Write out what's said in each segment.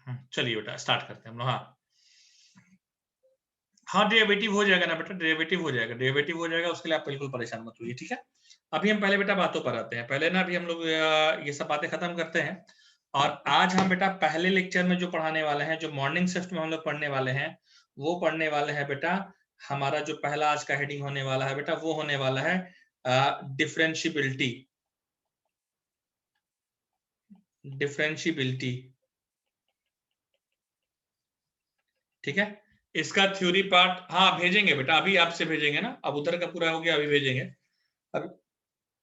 चलिए बेटा स्टार्ट करते हैं हम लोग। हाँ डेरिवेटिव हो जाएगा ना बेटा, डेरिवेटिव हो जाएगा, डेरिवेटिव हो जाएगा, उसके लिए आप बिल्कुल परेशान मत होइए, ठीक है। अभी हम पहले बेटा बातों पर आते हैं, पहले ना अभी हम लोग ये सब बातें खत्म करते हैं। और आज हम बेटा पहले लेक्चर में जो पढ़ाने वाले हैं, जो मॉर्निंग शिफ्ट में हम लोग पढ़ने वाले हैं, वो पढ़ने वाले हैं बेटा, हमारा जो पहला आज का हेडिंग होने वाला है बेटा, वो होने वाला है डिफरेंशियबिलिटी। डिफरेंशियबिलिटी, ठीक है। इसका थ्योरी पार्ट हाँ भेजेंगे बेटा, अभी आपसे भेजेंगे ना, अब उधर का पूरा हो गया, अभी भेजेंगे।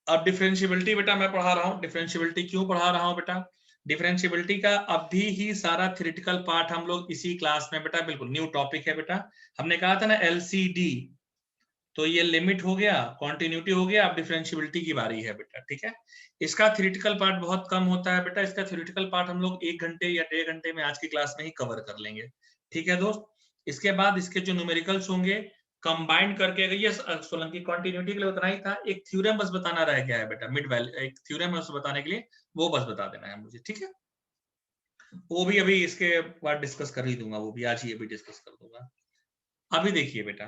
अब डिफरेंशियबिलिटी बेटा मैं पढ़ा रहा हूँ। डिफरेंशियबिलिटी क्यों पढ़ा रहा हूँ बेटा? डिफरेंशियबिलिटी का अभी ही सारा थ्योरेटिकल पार्ट हम लोग इसी क्लास में बेटा, बिल्कुल न्यू टॉपिक है बेटा। हमने कहा था ना एलसीडी, तो ये लिमिट हो गया, कॉन्टिन्यूटी हो गया, अब डिफरेंशियबिलिटी की बारी है बेटा, ठीक है। इसका थ्योरेटिकल पार्ट बहुत कम होता है बेटा, इसका थ्योरेटिकल पार्ट हम लोग 1 घंटे या 1.5 घंटे में आज की क्लास में ही कवर कर लेंगे, ठीक है दोस्त। इसके बाद इसके जो न्यूमेरिकल्स होंगे कंबाइंड करके, ये सोलंकी कॉन्टिन्यूटी के लिए उतना ही था, एक थ्योरम बस बताना रह गया है बेटा, मिड वैल्यू एक थ्योरम है उसको बताने के लिए, वो बस बता देना है मुझे, ठीक है। वो भी अभी इसके बाद डिस्कस कर ही दूंगा, वो भी आज ही अभी डिस्कस कर दूंगा। अभी देखिए बेटा,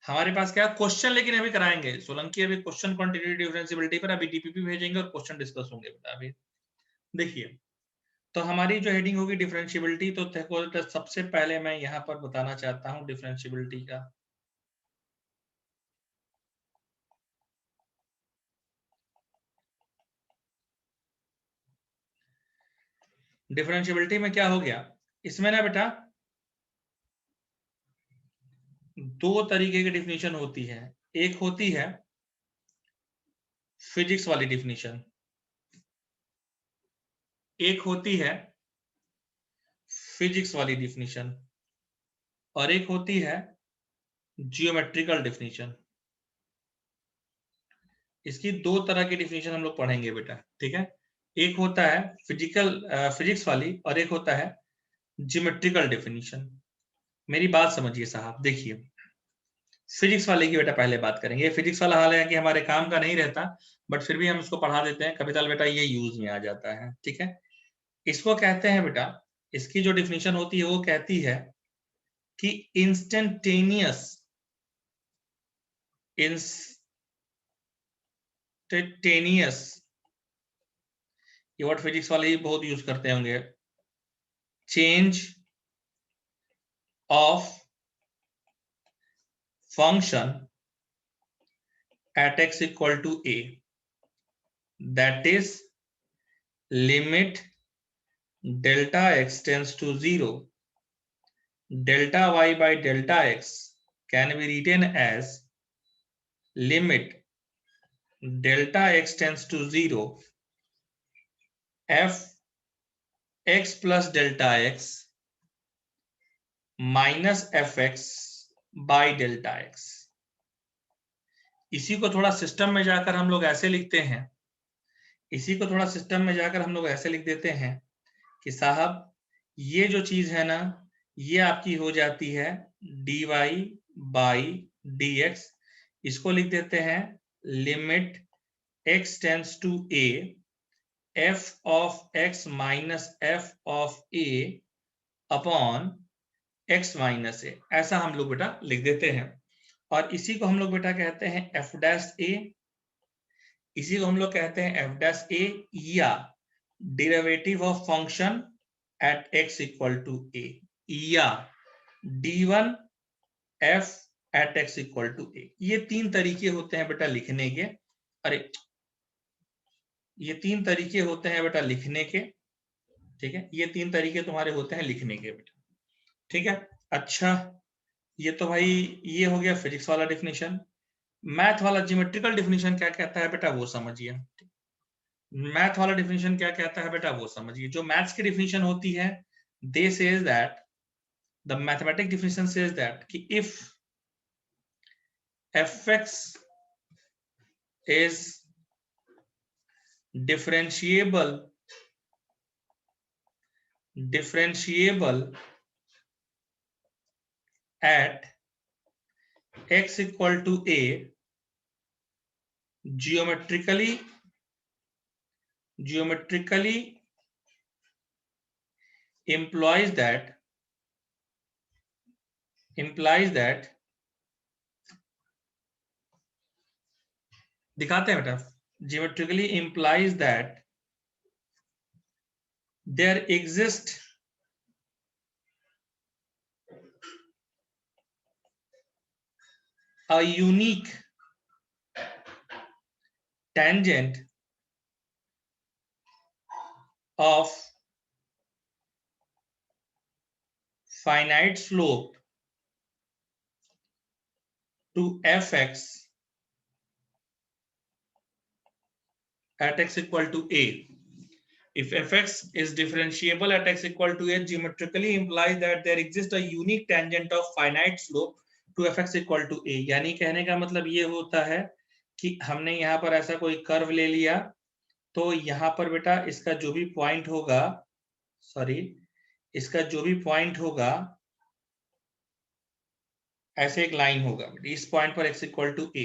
हमारे पास क्या क्वेश्चन लेकिन अभी कराएंगे सोलंकी, अभी क्वेश्चन क्वांटिटेटिव डिफरेंशियबिलिटी पर अभी डीपीपी भेजेंगे और क्वेश्चन डिस्कस होंगे बेटा। अभी देखिए, तो हमारी जो हेडिंग होगी डिफरेंशियबिलिटी, तो सबसे पहले मैं यहाँ पर बताना चाहता हूँ डिफरेंशियबिलिटी का। डिफरेंशियबिलिटी में क्या हो गया, इसमें ना बेटा दो तरीके की डिफिनीशन होती है। एक होती है फिजिक्स वाली डिफिनीशन, एक होती है फिजिक्स वाली डिफिनीशन, और एक होती है जियोमेट्रिकल डिफिनीशन। इसकी दो तरह की डिफिनीशन हम लोग पढ़ेंगे बेटा, ठीक है। एक होता है फिजिक्स वाली, और एक होता है जियोमेट्रिकल डिफिनीशन। मेरी बात समझिए साहब, देखिए फिजिक्स वाले की बेटा पहले बात करेंगे। फिजिक्स वाला हाल है कि हमारे काम का नहीं रहता, बट फिर भी हम इसको पढ़ा देते हैं, कभी कभी बेटा ये यूज में आ जाता है, ठीक है। इसको कहते हैं बेटा, इसकी जो डिफिनीशन होती है वो कहती है कि इंस्टेंटेनियस, ये वर्ड फिजिक्स वाले ही बहुत यूज करते होंगे, change of function at x equal to a, that is limit delta x tends to 0, delta y by delta x can be written as limit delta x tends to 0 f x plus delta x minus fx by delta x। इसी को थोड़ा system में जाकर हम लोग ऐसे लिखते हैं, इसी को थोड़ा सिस्टम में जाकर हम लोग ऐसे लिख देते हैं कि साहब ये जो चीज है ना, ये आपकी हो जाती है dy बाई dx। इसको लिख देते हैं limit x tends to a f of x minus f of a upon x minus a, ऐसा हम लोग बेटा लिख देते हैं। और इसी को हम लोग बेटा कहते हैं f डैश a, इसी को हम लोग कहते हैं f डैश a, या derivative of function at x equal to a, या d1 f at x equal to a। ये तीन तरीके होते हैं बेटा लिखने के, अरे ये तीन तरीके होते हैं बेटा लिखने के, ठीक है। ये तीन तरीके तुम्हारे होते हैं लिखने के बेटा, ठीक है। अच्छा, ये तो भाई ये हो गया फिजिक्स वाला डिफिनेशन। मैथ वाला ज्योमेट्रिकल डिफिनेशन क्या कहता है बेटा वो समझिए। मैथ वाला डिफिनेशन क्या कहता है बेटा वो समझिए। जो मैथ्स की डिफिनेशन होती है, they says that, the mathematic definition says that कि if fx is differentiable at x equal to a, geometrically implies that दिखाते हैं बेटा, geometrically implies that there exists a unique tangent of finite slope to fx at x equal to a. If fx is differentiable at x equal to a, geometrically implies that there exists a unique tangent of finite slope to fx equal to a. यानी कहने का मतलब ये होता है कि हमने यहाँ पर ऐसा कोई कर्व ले लिया, तो यहाँ पर बेटा इसका जो भी पॉइंट होगा, इसका जो भी पॉइंट होगा, ऐसे एक लाइन होगा इस पॉइंट पर x इक्वल टू a,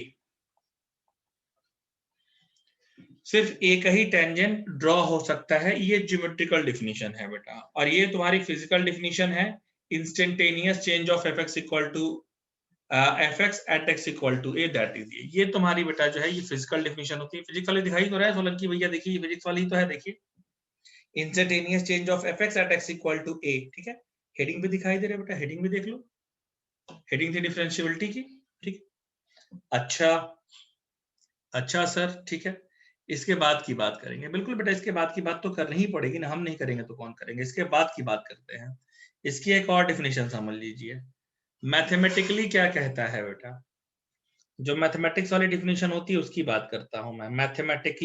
सिर्फ एक ही टेंजेंट ड्रॉ हो सकता है। ये ज्योमेट्रिकल डिफिनीशन है बेटा, और ये तुम्हारी फिजिकल डिफिनीशन है, instantaneous change of fx equal to fx at x equal to a, that is ये तुम्हारी बेटा जो है ये फिजिकल डिफिनीशन होती है। फिजिकली दिखाई तो रहा है सोलंकी भैया, देखिए फिजिक्स वाली तो है, देखिए instantaneous change of fx at x equal to a, ठीक है। हेडिंग भी दिखाई दे रहा है बेटा, हेडिंग भी देख लो, हेडिंग थी डिफरेंशियबिलिटी की, ठीक। अच्छा सर, ठीक है। इसके बाद की बात करेंगे, बिल्कुल बेटा इसके बाद की बात तो करनी ही पड़ेगी ना, हम नहीं करेंगे तो कौन करेंगे। इसके बाद की बात करते हैं, इसकी एक और डेफिनेशन समझ लीजिए। मैथमेटिकली क्या कहता है बेटा, जो मैथमेटिक्स वाली डेफिनेशन होती है उसकी बात करता हूं मैं। मैथमेटिक्स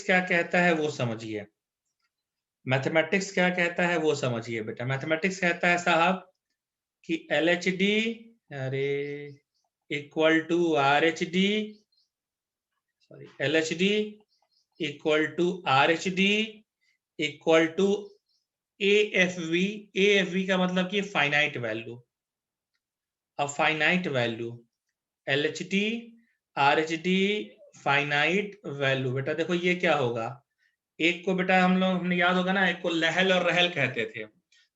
क्या कहता है वो समझिए, मैथमेटिक्स क्या कहता है वो समझिए बेटा। मैथमेटिक्स कहता है साहब कि LHD अरे equal to RHD, sorry LHD equal to RHD equal to AFV। AFV का मतलब कि finite value, a finite value, LHD RHD finite value. बेटा देखो ये क्या होगा, एक को बेटा हमने याद होगा ना, एक को लहल और रहल कहते थे,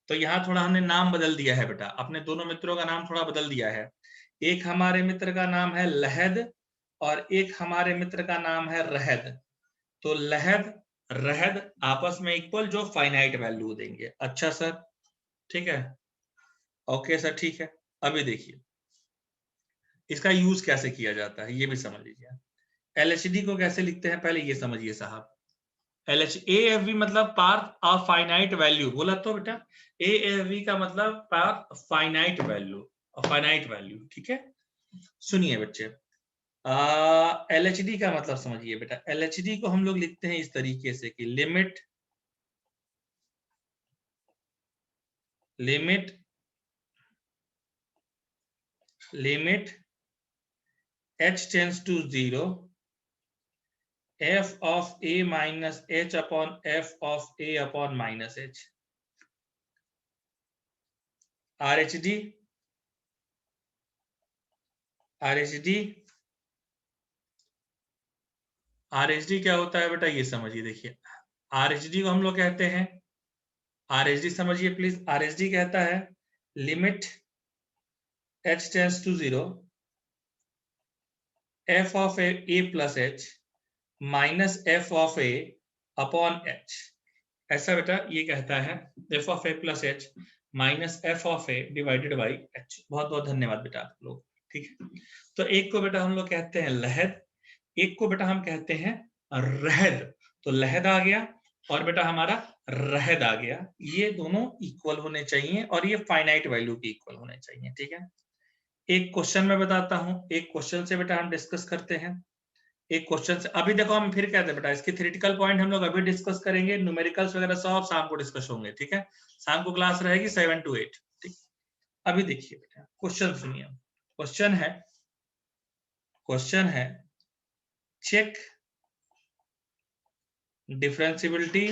तो यहाँ थोड़ा हमने नाम बदल दिया है बेटा, अपने दोनों मित्रों का नाम थोड़ा बदल दिया है। एक हमारे मित्र का नाम है लहद और एक हमारे मित्र का नाम है रहद। तो लहद रहद आपस में इक्वल, जो फाइनाइट वैल्यू देंगे। अच्छा सर, ठीक है, ओके सर, ठीक है। अभी देखिए इसका यूज कैसे किया जाता है ये भी समझ लीजिए। LHD को कैसे लिखते हैं पहले ये समझिए साहब। AFV मतलब पार्ट ऑफ फाइनाइट वैल्यू, बोला तो बेटा AFV का मतलब part finite value, finite value, ठीक है। सुनिए बच्चे, LHD का मतलब समझिए बेटा। LHD को हम लोग लिखते हैं इस तरीके से कि limit h tends to 0 f of a minus h upon f of a upon minus h। RHD क्या होता है बेटा ये समझिए। देखिए RHD को हम लोग कहते हैं, RHD समझिए प्लीज। RHD कहता है limit h tends to 0 f of a plus h minus f of a upon h। ऐसा बेटा ये कहता है f of a plus h minus f of a divided by h। बहुत बहुत धन्यवाद बेटा आप लोग, ठीक है। तो एक को बेटा हम लोग कहते हैं लहद, एक को बेटा हम कहते हैं रहद। तो लहद आ गया और बेटा हमारा रहद आ गया, ये दोनों इक्वल होने चाहिए और ये फाइनाइट वैल्यू के इक्वल होने चाहिए, ठीक है। एक क्वेश्चन में बताता हूं, एक क्वेश्चन से बेटा हम डिस्कस करते हैं। एक क्वेश्चन से अभी देखो हम फिर कहते हैं बेटा, इसके थ्योरेटिकल पॉइंट हम लोग अभी डिस्कस करेंगे, न्यूमेरिकल्स वगैरह सब शाम को डिस्कस होंगे, ठीक है। शाम को क्लास रहेगी 7 to 8, ठीक। अभी देखिए बेटा क्वेश्चन सुनिए। क्वेश्चन है check differentiability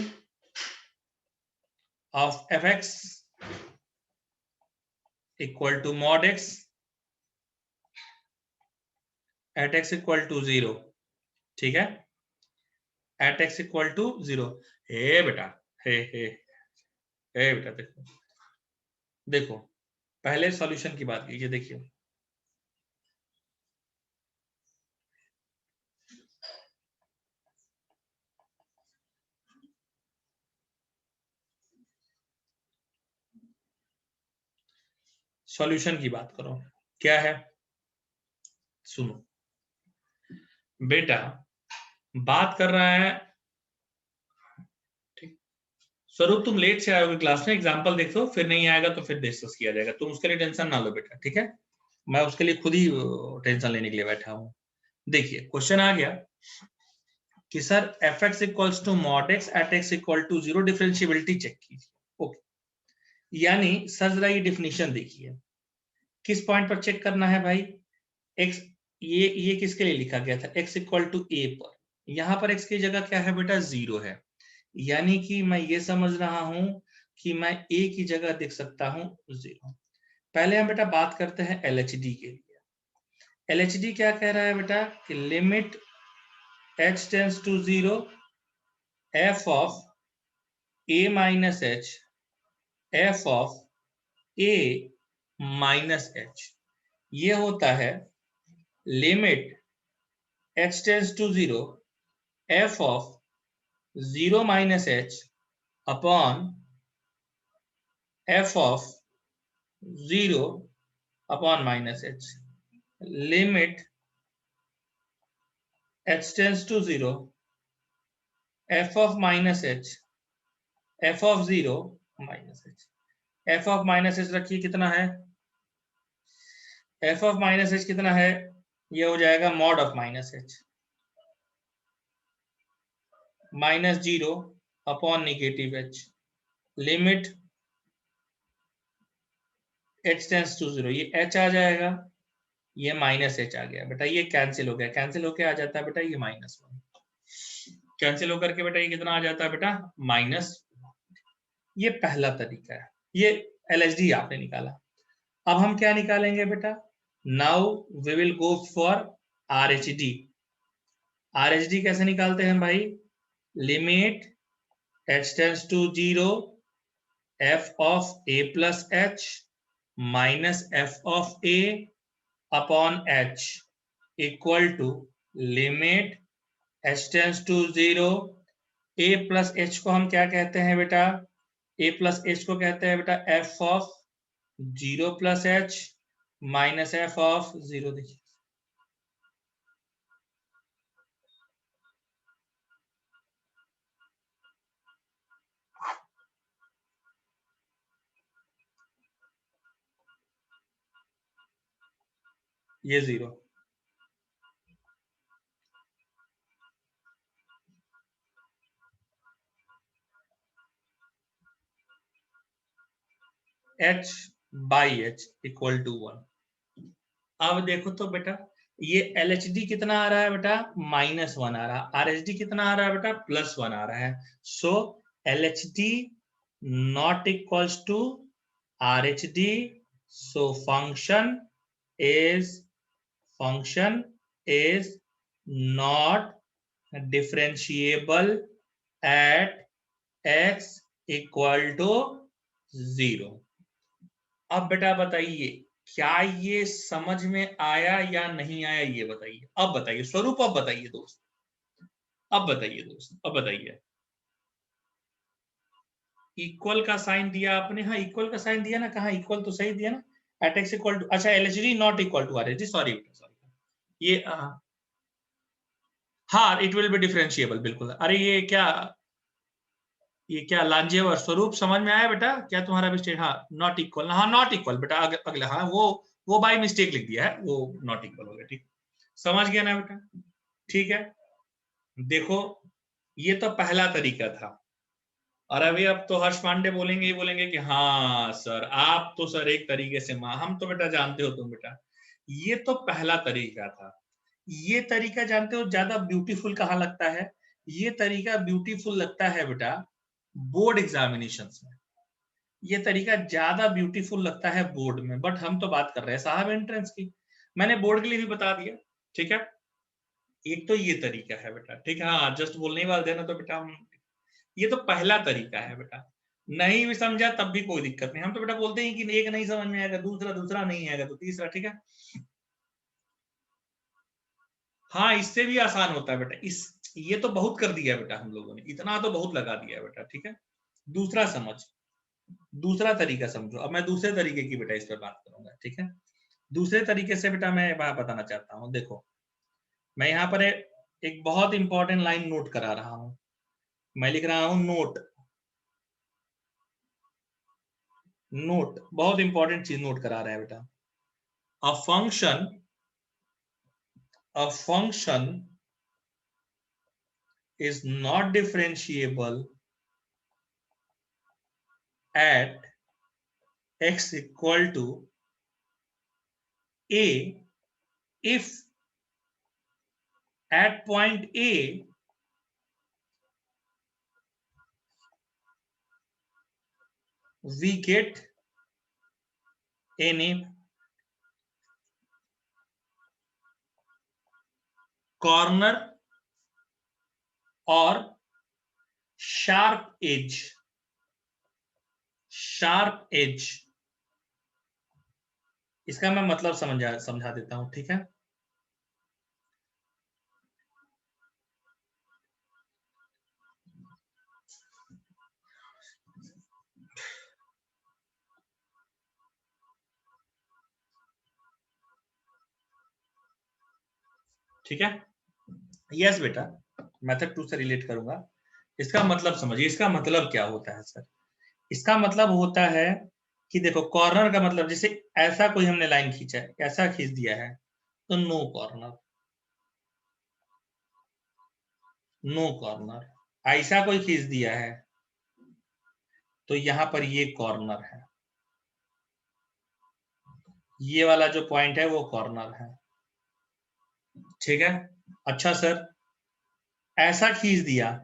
of fx equal to mod x at x equal to 0, ठीक है। At x equal to 0। हे बेटा, हे बेटा, देखो देखो, पहले सॉल्यूशन की बात कीजिए। देखिए सॉल्यूशन की बात करो, क्या है, सुनो बेटा, बात कर रहा है, ठीक, स्वरूप तुम लेट से आओगे क्लास में, एग्जांपल देखो, फिर नहीं आएगा तो फिर डिस्कस किया जाएगा, तुम उसके लिए टेंशन ना लो बेटा, ठीक है, मैं उसके लिए खुद ही टेंशन लेने के लिए बैठा हूं। देखिए क्वेश्चन आ गया कि sir F X equals to mod X at x equal to 0, differentiability check कीजिए। ओके, यानी सर जरा ये डिफिनीशन देखिए, किस पॉइंट पर चेक करना है भाई, एक्स, ये किसके लिए लिखा गया था, एक्स इक्वल टू ए पर, यहां पर एक्स की जगह क्या है बेटा, 0 है, यानी कि मैं ये समझ रहा हूं कि मैं ए की जगह देख सकता हूं 0। पहले हम बेटा बात करते हैं एलएचडी के लिए। एलएचडी क्या कह रहा है बेटा कि limit h tends to 0 f of a minus h f of a minus h, ये होता है limit h tends to 0 f of 0 minus h upon f of 0 upon minus h, limit h tends to 0 f of minus h f of 0 minus h, f of minus h रखिए कितना है, f of minus h कितना है, ये हो जाएगा mod of minus h minus 0 upon negative h, limit h tends to 0, ये h आ जाएगा, ये माइनस h आ गया बेटा, ये कैंसिल हो गया, कैंसिल होके आ जाता है बेटा ये -1, कैंसिल होकर के बेटा ये कितना आ जाता है बेटा -1। ये पहला तरीका है, ये एलएचडी आपने निकाला। अब हम क्या निकालेंगे बेटा, now we will go for RHD. RHD कैसे निकालते हैं भाई, limit h tends to 0 f of a plus h minus f of a upon h equal to limit h tends to 0, a plus h को हम क्या कहते हैं बेटा, a प्लस h को कहते हैं बेटा f of 0 plus h minus f of 0। देखिए ये 0, h by h equal to 1। अब देखो तो बेटा ये LHD कितना आ रहा है बेटा, -1 आ रहा है, RHD कितना आ रहा है बेटा, +1 आ रहा है, so LHD not equals to RHD, so function is not differentiable at x equal to 0। अब बेटा बताइए क्या ये समझ में आया या नहीं आया, ये बताइए, अब बताइए स्वरूप, अब बताइए दोस्त, अब बताइए दोस्त, अब बताइए। इक्वल का साइन दिया आपने, हाँ इक्वल का साइन दिया ना, कहा इक्वल तो सही दिया ना, एट एक्स इक्वल टू, अच्छा LHD not equal to RHD, sorry sorry, ये हाँ इट विल बी डिफरेंशिएबल, बिल्कुल, अरे ये क्या लांजेवर स्वरूप समझ में आया बेटा, क्या तुम्हारा मिस्टेक, हाँ नॉट इक्वल, हाँ नॉट इक्वल बेटा, अगला, हाँ वो बाय मिस्टेक लिख दिया है, वो नॉट इक्वल हो गया, ठीक, समझ गया ना बेटा, ठीक है। देखो ये तो पहला तरीका था, और अभी अब तो हर्ष पांडे बोलेंगे, ये बोलेंगे कि हाँ सर आप तो सर एक तरीके से माँ, हम तो बेटा जानते हो तुम बेटा, ये तो पहला तरीका था। ये तरीका जानते हो ज्यादा ब्यूटीफुल कहाँ लगता है, ये तरीका ब्यूटीफुल लगता है बेटा बोर्ड एग्जामिनेशंस में, ये तरीका ज्यादा ब्यूटीफुल लगता है बोर्ड में, बट हम तो बात कर रहे हैं साहब एंट्रेंस की, मैंने बोर्ड के लिए भी बता दिया, ठीक है। एक तो ये तरीका है बेटा, ठीक है। हाँ, जस्ट बोलने ही वाले देना तो बेटा हम, ये तो पहला तरीका है बेटा। नहीं भी समझा तब भी कोई दिक्कत नहीं, हम तो बेटा बोलते हैं कि एक नहीं समझ में आएगा, दूसरा नहीं आएगा तो तीसरा, ठीक है। हाँ, इससे भी आसान होता है बेटा। ये तो बहुत कर दिया बेटा हम लोगों ने, इतना तो बहुत लगा दिया बेटा, ठीक है। दूसरा समझ, दूसरा तरीका समझो। अब मैं दूसरे तरीके की बेटा इस पर बात करूंगा, ठीक है। दूसरे तरीके से बेटा मैं बताना चाहता हूँ। देखो, मैं यहाँ पर एक बहुत इंपॉर्टेंट लाइन नोट करा रहा हूं। मैं लिख रहा हूं नोट, नोट बहुत इंपॉर्टेंट चीज नोट करा रहा है बेटा। A function is not differentiable at x equal to a if at point A we get any corner or sharp edge, sharp edge। इसका मैं मतलब समझा देता हूं, ठीक है। ठीक है, यस बेटा, मेथड 2 से रिलेट करूंगा। इसका मतलब समझिए, इसका मतलब क्या होता है सर। इसका मतलब होता है कि देखो, कॉर्नर का मतलब जैसे ऐसा कोई हमने लाइन खींचा है, ऐसा खींच दिया है तो नो कॉर्नर, नो कॉर्नर। ऐसा कोई खींच दिया है तो यहां पर ये कॉर्नर है, ये वाला जो पॉइंट है वो कॉर्नर है, ठीक है। अच्छा सर, ऐसा खींच दिया,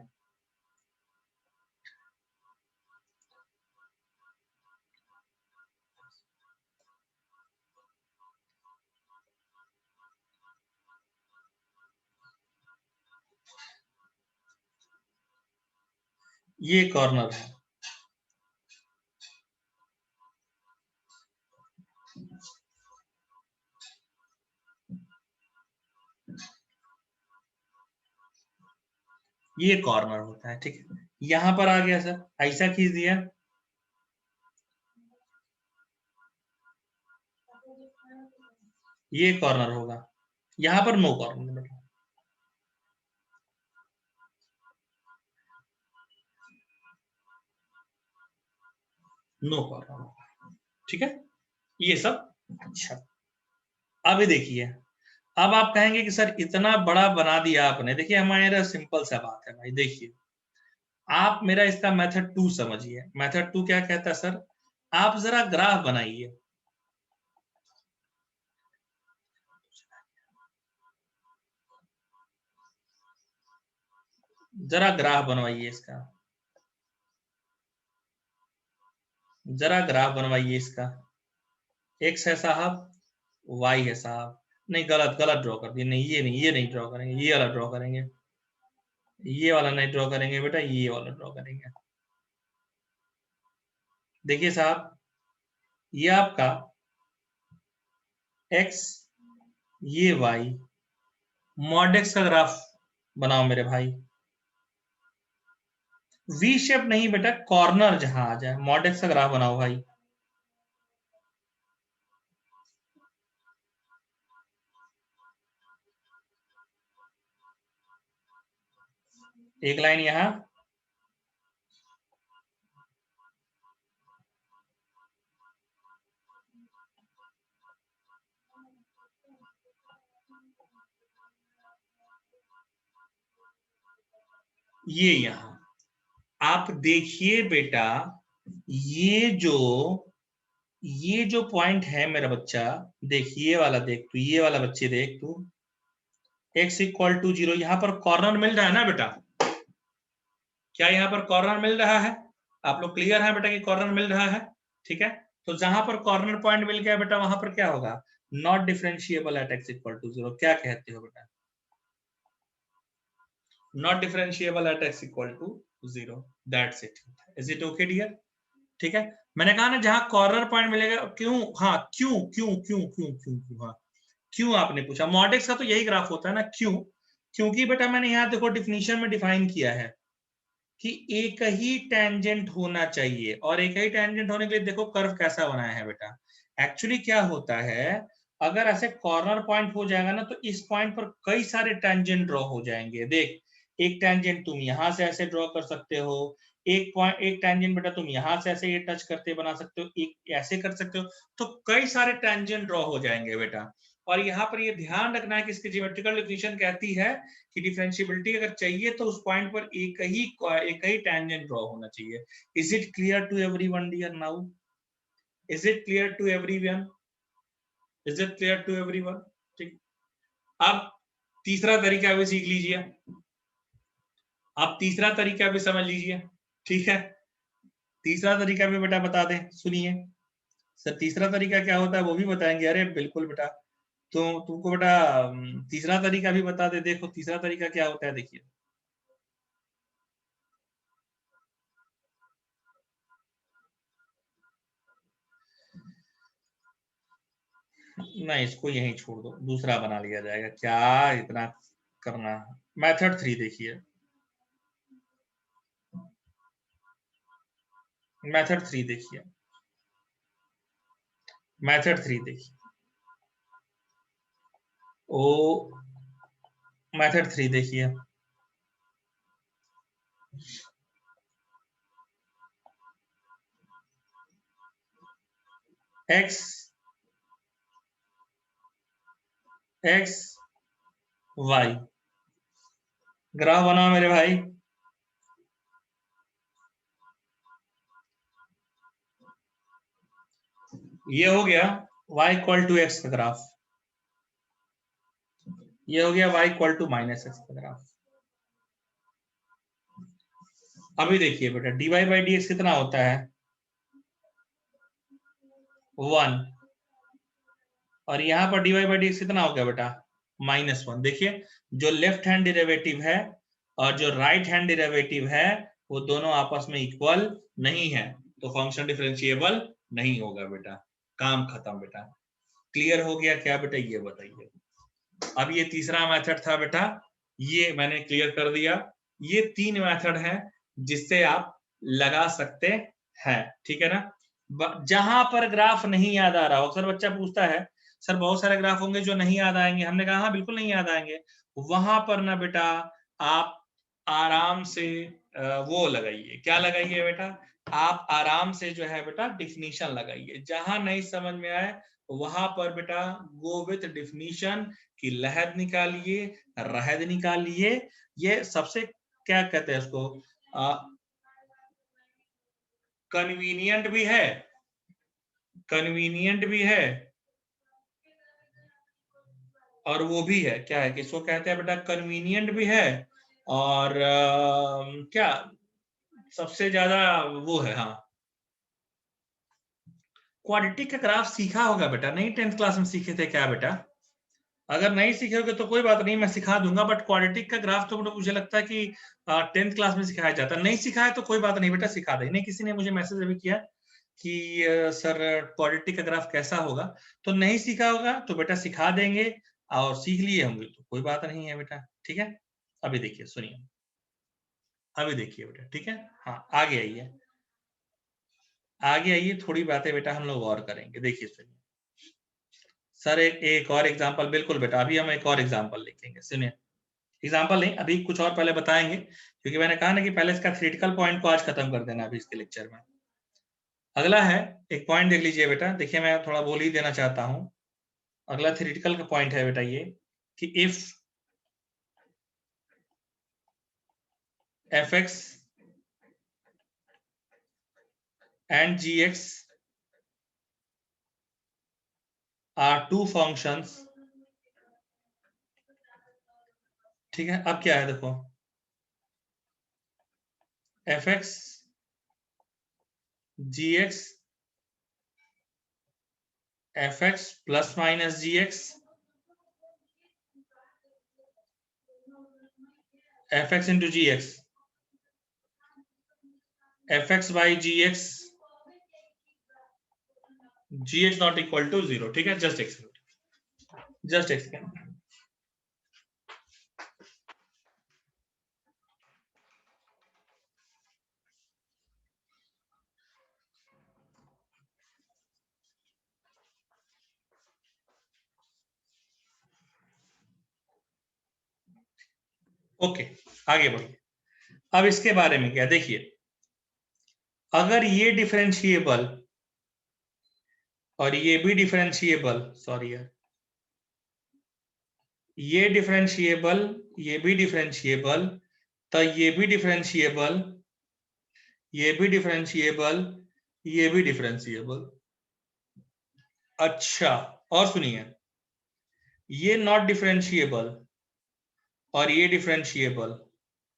ये कॉर्नर है, ये कॉर्नर होता है, ठीक है। यहां पर आ गया सर, ऐसा खींच दिया, ये कॉर्नर होगा। यहां पर नो कॉर्नर बेटा, नो कॉर्नर होगा, ठीक है। ये सब अच्छा। अभी देखिए, अब आप कहेंगे कि सर इतना बड़ा बना दिया आपने। देखिए हमारे सिंपल सा बात है भाई। देखिए, आप मेरा इसका मेथड 2 समझिए। मेथड 2 क्या कहता है सर, आप जरा ग्राफ बनाइए, जरा ग्राफ बनवाइए इसका, जरा ग्राफ बनवाइए इसका। एक्स है साहब, वाई है साहब। नहीं, गलत गलत ड्रॉ कर दिए। नहीं, ये नहीं ड्रॉ करेंगे, ये वाला ड्रॉ करेंगे। ये वाला नहीं ड्रॉ करेंगे बेटा, ये वाला ड्रॉ करेंगे। देखिए साहब, ये आपका एक्स, ये वाई, मॉड एक्स का ग्राफ बनाओ मेरे भाई। वी शेप नहीं बेटा, कॉर्नर जहां आ जाए, मॉड एक्स का ग्राफ बनाओ भाई। एक लाइन यहां, ये यहां। आप देखिए बेटा, ये जो ये जो पॉइंट है मेरा बच्चा, देखिए वाला देख तू, ये वाला बच्चे देख तू, x इक्वल टू 0, यहां पर कॉर्नर मिल रहा है ना बेटा। क्या यहाँ पर कॉर्नर मिल रहा है? आप लोग क्लियर है बेटा कि कॉर्नर मिल रहा है, ठीक है। तो जहां पर कॉर्नर पॉइंट मिल गया बेटा, वहां पर क्या होगा, not differentiable at x equal to 0। क्या कहते हो बेटा? Not differentiable at x equal to 0, that's it. Is it okay dear? ठीक है, मैंने कहा ना जहां कॉर्नर पॉइंट मिलेगा, क्यों, हाँ क्यों क्यों क्यों क्यों क्यों क्यों, हाँ क्यों आपने पूछा, मॉड x का तो यही ग्राफ होता है ना, क्यों? क्योंकि बेटा मैंने यहाँ देखो डिफिनीशन में डिफाइन किया है कि एक ही टेंजेंट होना चाहिए, और एक ही टेंजेंट होने के लिए देखो कर्व कैसा बनाया है बेटा। एक्चुअली क्या होता है, अगर ऐसे कॉर्नर पॉइंट हो जाएगा ना, तो इस पॉइंट पर कई सारे टेंजेंट ड्रॉ हो जाएंगे। देख, एक टेंजेंट तुम यहां से ऐसे ड्रॉ कर सकते हो, एक पॉइंट, एक टेंजेंट बेटा तुम यहां से ऐसे ये टच करते बना सकते हो, एक ऐसे कर सकते हो, तो कई सारे टेंजेंट ड्रॉ हो जाएंगे बेटा। और यहाँ पर ये ध्यान रखना है कि इसकी ज्योमेट्रिकल डेफिनेशन कहती है कि डिफरेंशिएबिलिटी अगर चाहिए तो उस पॉइंट पर एक ही टेंजेंट ड्रॉ होना चाहिए। Is it clear to everyone dear now? Is it clear to everyone? Is it clear to everyone? ठीक, अब तीसरा तरीका भी सीख लीजिए, आप तीसरा तरीका भी समझ लीजिए। ठीक है, तीसरा तरीका भी बेटा बता दें, सुनिए। सर तीसरा तरीका क्या होता है वो भी बताएंगे? अरे बिल्कुल बेटा, तो तुमको बेटा तीसरा तरीका भी बता दे। देखो तीसरा तरीका क्या होता है, देखिए। नहीं, इसको यहीं छोड़ दो, दूसरा बना लिया जाएगा, क्या इतना करना। मेथड 3 देखिए, मेथड 3 देखिए, मेथड 3 देखिए, ओ मेथड 3 देखिए। x x y, ग्राफ बनाओ मेरे भाई। ये हो गया y इक्वल टू x का ग्राफ, ये हो गया y equal to minus X का ग्राफ। अभी देखिए बेटा dy बाई डी एक्स कितना होता है, 1, और यहाँ पर dy बाई डी एक्स कितना हो गया बेटा, -1। देखिए जो लेफ्ट हैंड डेरिवेटिव है और जो राइट हैंड डेरिवेटिव है वो दोनों आपस में इक्वल नहीं है, तो फंक्शन डिफरेंशिएबल नहीं होगा बेटा, काम खत्म बेटा। क्लियर हो गया क्या बेटा, ये बताइए। अब ये तीसरा मेथड था बेटा, ये मैंने क्लियर कर दिया। ये 3 मेथड हैं जिससे आप लगा सकते हैं, ठीक है ना। जहां पर ग्राफ नहीं याद आ रहा हो, अक्सर बच्चा पूछता है सर बहुत सारे ग्राफ होंगे जो नहीं याद आएंगे, हमने कहा हाँ बिल्कुल नहीं याद आएंगे। वहां पर ना बेटा आप आराम से वो लगाइए, क्या लगाइए बेटा, आप आराम से जो है बेटा डिफिनीशन लगाइए। जहां नहीं समझ में आए वहां पर बेटा गो विथ डिफिनीशन की लहद निकालिए, रहद निकालिए। ये सबसे क्या कहते हैं इसको, कन्वीनियंट भी है, कन्वीनियंट भी है, और वो भी है, क्या है, किसको कहते हैं बेटा, कन्वीनियंट भी है, और क्या सबसे ज्यादा वो है, हाँ क्वाड्रेटिक का ग्राफ सीखा होगा बेटा, नहीं 10th क्लास में सीखे थे क्या बेटा? अगर नहीं सीखोगे तो कोई बात नहीं, मैं सिखा दूंगा, बट क्वाड्रेटिक का ग्राफ तो मुझे लगता है कि 10th क्लास में सिखाया जाता है। नहीं सिखाया तो कोई बात नहीं बेटा, सिखा दें। नहीं, किसी ने मुझे मैसेज अभी किया कि सर क्वाड्रेटिक का ग्राफ कैसा होगा, तो नहीं सीखा होगा तो बेटा सिखा देंगे, और सीख लिए होंगे तो कोई बात नहीं है बेटा, ठीक है। अभी देखिए, सुनिए, अभी देखिए बेटा, ठीक है, हाँ आगे आइए, आगे आइए, थोड़ी बातें बेटा हम लोग और करेंगे। देखिए सुनिए सर, एक और एग्जांपल, बिल्कुल बेटा, अभी हम एक और एग्जांपल लिखेंगे, सुनिए। एग्जांपल नहीं, अभी कुछ और पहले बताएंगे, क्योंकि मैंने कहा ना कि पहले इसका थ्योरेटिकल पॉइंट को आज खत्म कर देना अभी इसके लेक्चर में। अगला है, एक पॉइंट देख लीजिए बेटा, देखिए मैं थोड़ा बोल ही देना चाहता हूं। अगला थ्योरेटिकल का पॉइंट है बेटा ये कि if fx and gx are two functions, ठीक है। अब क्या है देखो, fx gx, fx plus minus gx fx into gx, fx by gx, gx not equal to 0. ठीक है, जस्ट एक सेकंड। ओके, आगे बढ़िए। अब इसके बारे में क्या, देखिए, अगर ये डिफरेंशिएबल और ये भी डिफरेंशिएबल, सॉरी यार, ये डिफरेंशिएबल, ये भी डिफरेंशिएबल, तो ये भी डिफरेंशिएबल, ये भी डिफरेंशिएबल, ये भी डिफरेंशिएबल। अच्छा, और सुनिए, ये नॉट डिफरेंशिएबल और ये डिफरेंशिएबल,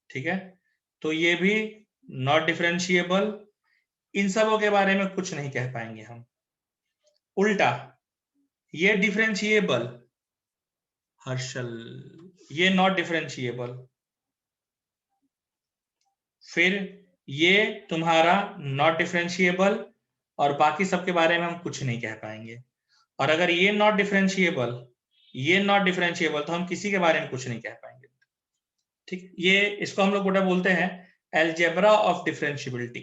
ठीक है, तो ये भी नॉट डिफरेंशिएबल। इन सबों के बारे में कुछ नहीं कह पाएंगे हम। उल्टा, ये डिफरेंशिएबल, हर्षल, ये नॉट डिफरेंशिएबल, फिर ये तुम्हारा नॉट डिफरेंशिएबल, और बाकी सब के बारे में हम कुछ नहीं कह पाएंगे। और अगर ये नॉट डिफरेंशिएबल, ये नॉट डिफरेंशिएबल, तो हम किसी के बारे में कुछ नहीं कह पाएंगे। ठीक, ये इसको हम लोग बेटा बोलते हैं अलजेब्रा ऑफ डिफरेंशिएबिलिटी।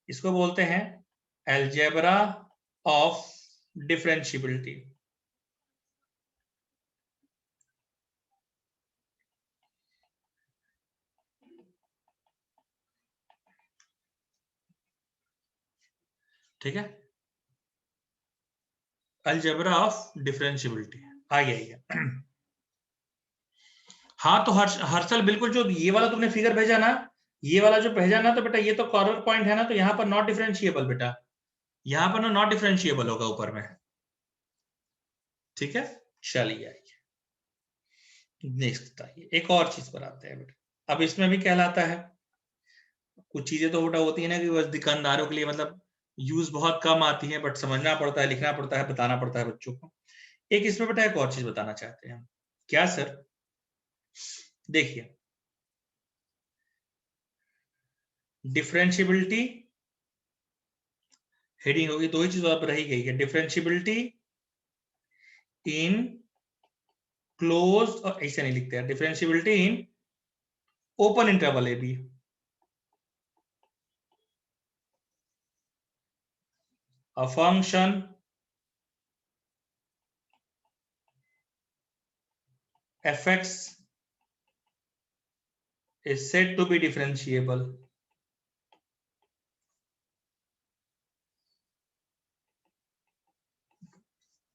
इसको बोलते हैं अलजेब्रा ऑफ डिफरेंशिएबिलिटी। ठीक है, अलजेब्रा ऑफ डिफरेंशिएबिलिटी आ गया। हाँ, तो हर्षल बिल्कुल, जो ये वाला तुमने फिगर भेजा ना, ये वाला जो भेजा ना, तो बेटा ये तो कॉर्नर पॉइंट है ना, तो यहाँ पर नॉट डिफरेंशिएबल बेटा, यहाँ पर ना नॉट डिफरेंशिएबल होगा ऊपर में। ठीक है, चलिए आइए नेक्स्ट आइए, एक और चीज पर आते हैं बेटा। अब इसमें भी कहलाता है, कुछ चीजें तो बेटा होती है ना कि बस दुकानदारों के लिए, मतलब यूज बहुत कम आती है, बट समझना पड़ता है, लिखना पड़ता है, बताना पड़ता है बच्चों को। एक इसमें बेटा एक और चीज बताना चाहते हैं हम। क्या सर? देखिए, डिफरेंशिएबिलिटी हेडिंग होगी, दो ही चीज अब रही गई है, डिफरेंशिएबिलिटी इन क्लोज, और ऐसे नहीं लिखते हैं, differentiability in open interval A B. A function fx is said to be differentiable.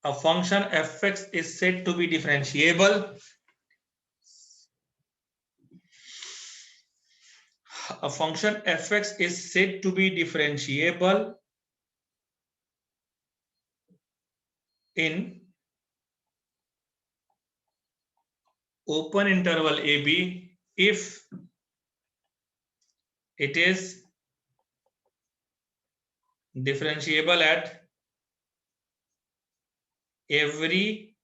A function fx is said to be differentiable. A function fx is said to be differentiable in open interval ab if it is differentiable at every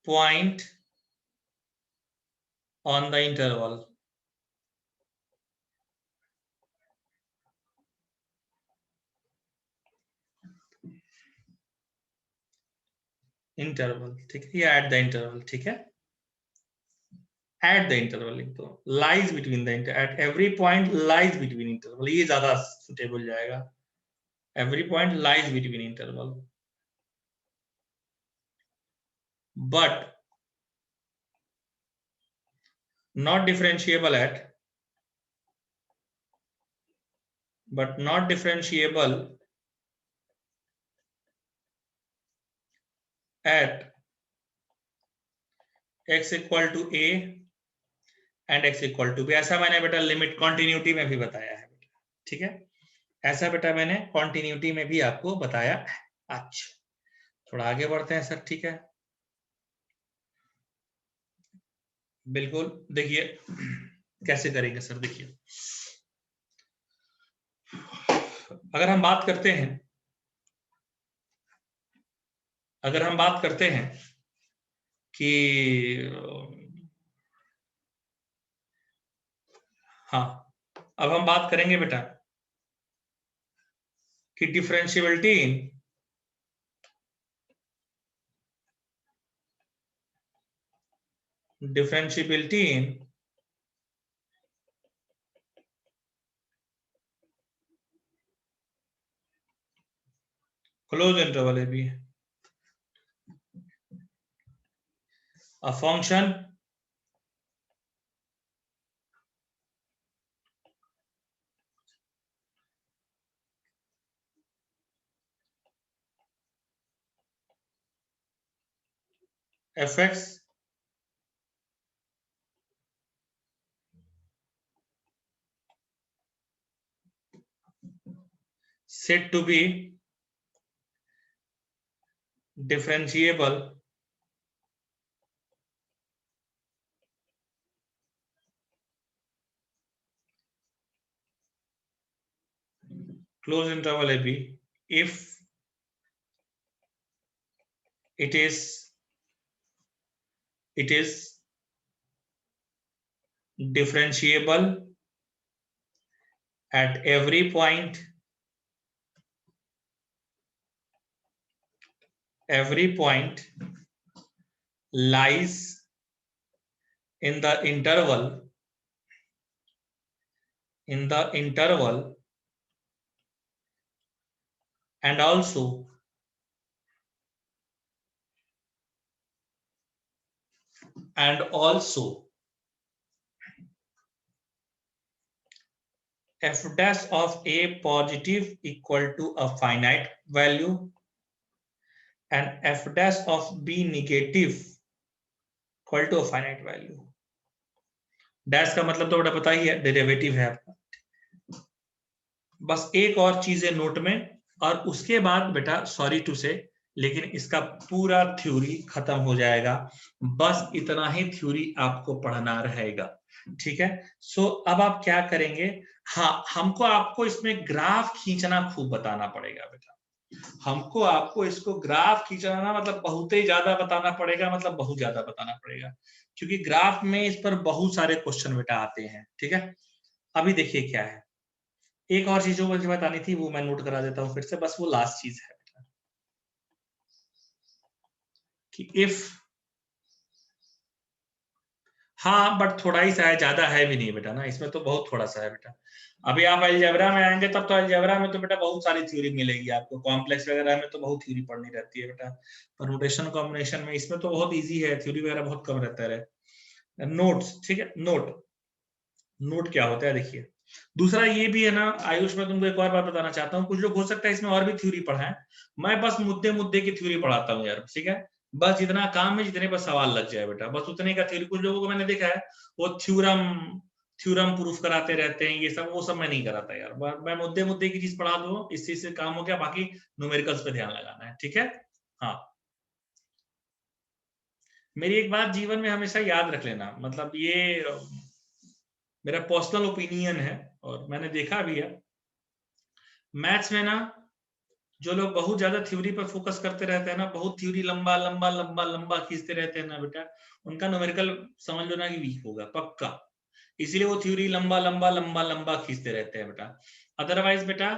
point on the interval. Interval, ठीक है, या at the interval, ठीक है, at the interval लिख दो, lies between the inter, at every point lies between interval, ये ज्यादा suitable जाएगा, every point lies between interval, but not differentiable at, but not differentiable at x equal to a and x equal to b। ऐसा मैंने बेटा limit continuity में भी बताया है बेटा, ठीक है, ऐसा बेटा मैंने कॉन्टिन्यूटी में भी आपको बताया है। अच्छा, थोड़ा आगे बढ़ते हैं सर, ठीक है, बिल्कुल, देखिए कैसे करेंगे सर। देखिए, अगर हम बात करते हैं, अगर हम बात करते हैं कि हाँ, अब हम बात करेंगे बेटा कि डिफरेंशियबिलिटी इन क्लोज इंटरवल है भी a function fx said to be differentiable close interval ab if it is differentiable at every point lies in the interval and also f dash of a positive equal to a finite value and f dash of b negative equal to a finite value. Dash का मतलब तो बेटा पता ही है, derivative है आपका. बस एक और चीज है नोट में, और उसके बाद बेटा सॉरी टू से, लेकिन इसका पूरा थ्योरी खत्म हो जाएगा. बस इतना ही थ्योरी आपको पढ़ना रहेगा. ठीक है. सो अब आप क्या करेंगे, हाँ हमको आपको इसमें ग्राफ खींचना खूब बताना पड़ेगा बेटा. हमको आपको इसको ग्राफ खींचना मतलब बहुत ही ज्यादा बताना पड़ेगा, मतलब बहुत ज्यादा बताना पड़ेगा, क्योंकि ग्राफ में इस पर बहुत सारे क्वेश्चन बेटा आते हैं. ठीक है. अभी देखिए क्या है, एक और चीजों मुझे बतानी थी, वो मैं नोट करा देता हूं फिर से, बस वो लास्ट चीज है कि इफ, हाँ बट थोड़ा ही सा है, ज्यादा है भी नहीं बेटा ना, इसमें तो बहुत थोड़ा सा है बेटा. अभी आप अलजेब्रा में आएंगे तब तो अलजेब्रा में तो बेटा बहुत सारी थ्योरी मिलेगी आपको, कॉम्प्लेक्स वगैरह में तो बहुत थ्योरी पढ़नी रहती है बेटा. परमुटेशन कॉम्बिनेशन में इसमें तो बहुत इजी है, थ्योरी वगैरह बहुत कम रहता है. नोट्स, ठीक है. नोट क्या होता है देखिए. दूसरा ये भी है ना आयुष, में तुमको एक और बात बताना चाहता हूँ, कुछ लोग हो सकता है इसमें और भी थ्योरी पढ़ाएं, मैं बस मुद्दे मुद्दे की थ्योरी पढ़ाता हूँ यार. ठीक है. बस जितना काम में जितने पर सवाल लग जाए बेटा, बस उतने का थ्योरी. कुछ लोगों को मैंने देखा है वो थ्योरम थ्योरम प्रूफ कराते रहते हैं, ये सब वो सब मैं नहीं कराता यार. मैं मुद्दे मुद्दे की चीज पढ़ा दूं, इस चीज से काम हो गया, बाकी न्यूमेरिकल्स पे ध्यान लगाना है. ठीक है. हाँ, मेरी एक बात जीवन में हमेशा याद रख लेना, मतलब ये मेरा पर्सनल ओपिनियन है और मैंने देखा भी है, मैथ्स में ना जो लोग बहुत ज्यादा थ्योरी पर फोकस करते रहते हैं ना, बहुत थ्योरी लंबा लंबा लंबा लंबा खींचते रहते हैं ना बेटा, उनका न्यूमेरिकल समझ लो ना कि वीक होगा पक्का. इसीलिए वो थ्योरी लंबा लंबा लंबा लंबा खींचते रहते हैं बेटा. अदरवाइज बेटा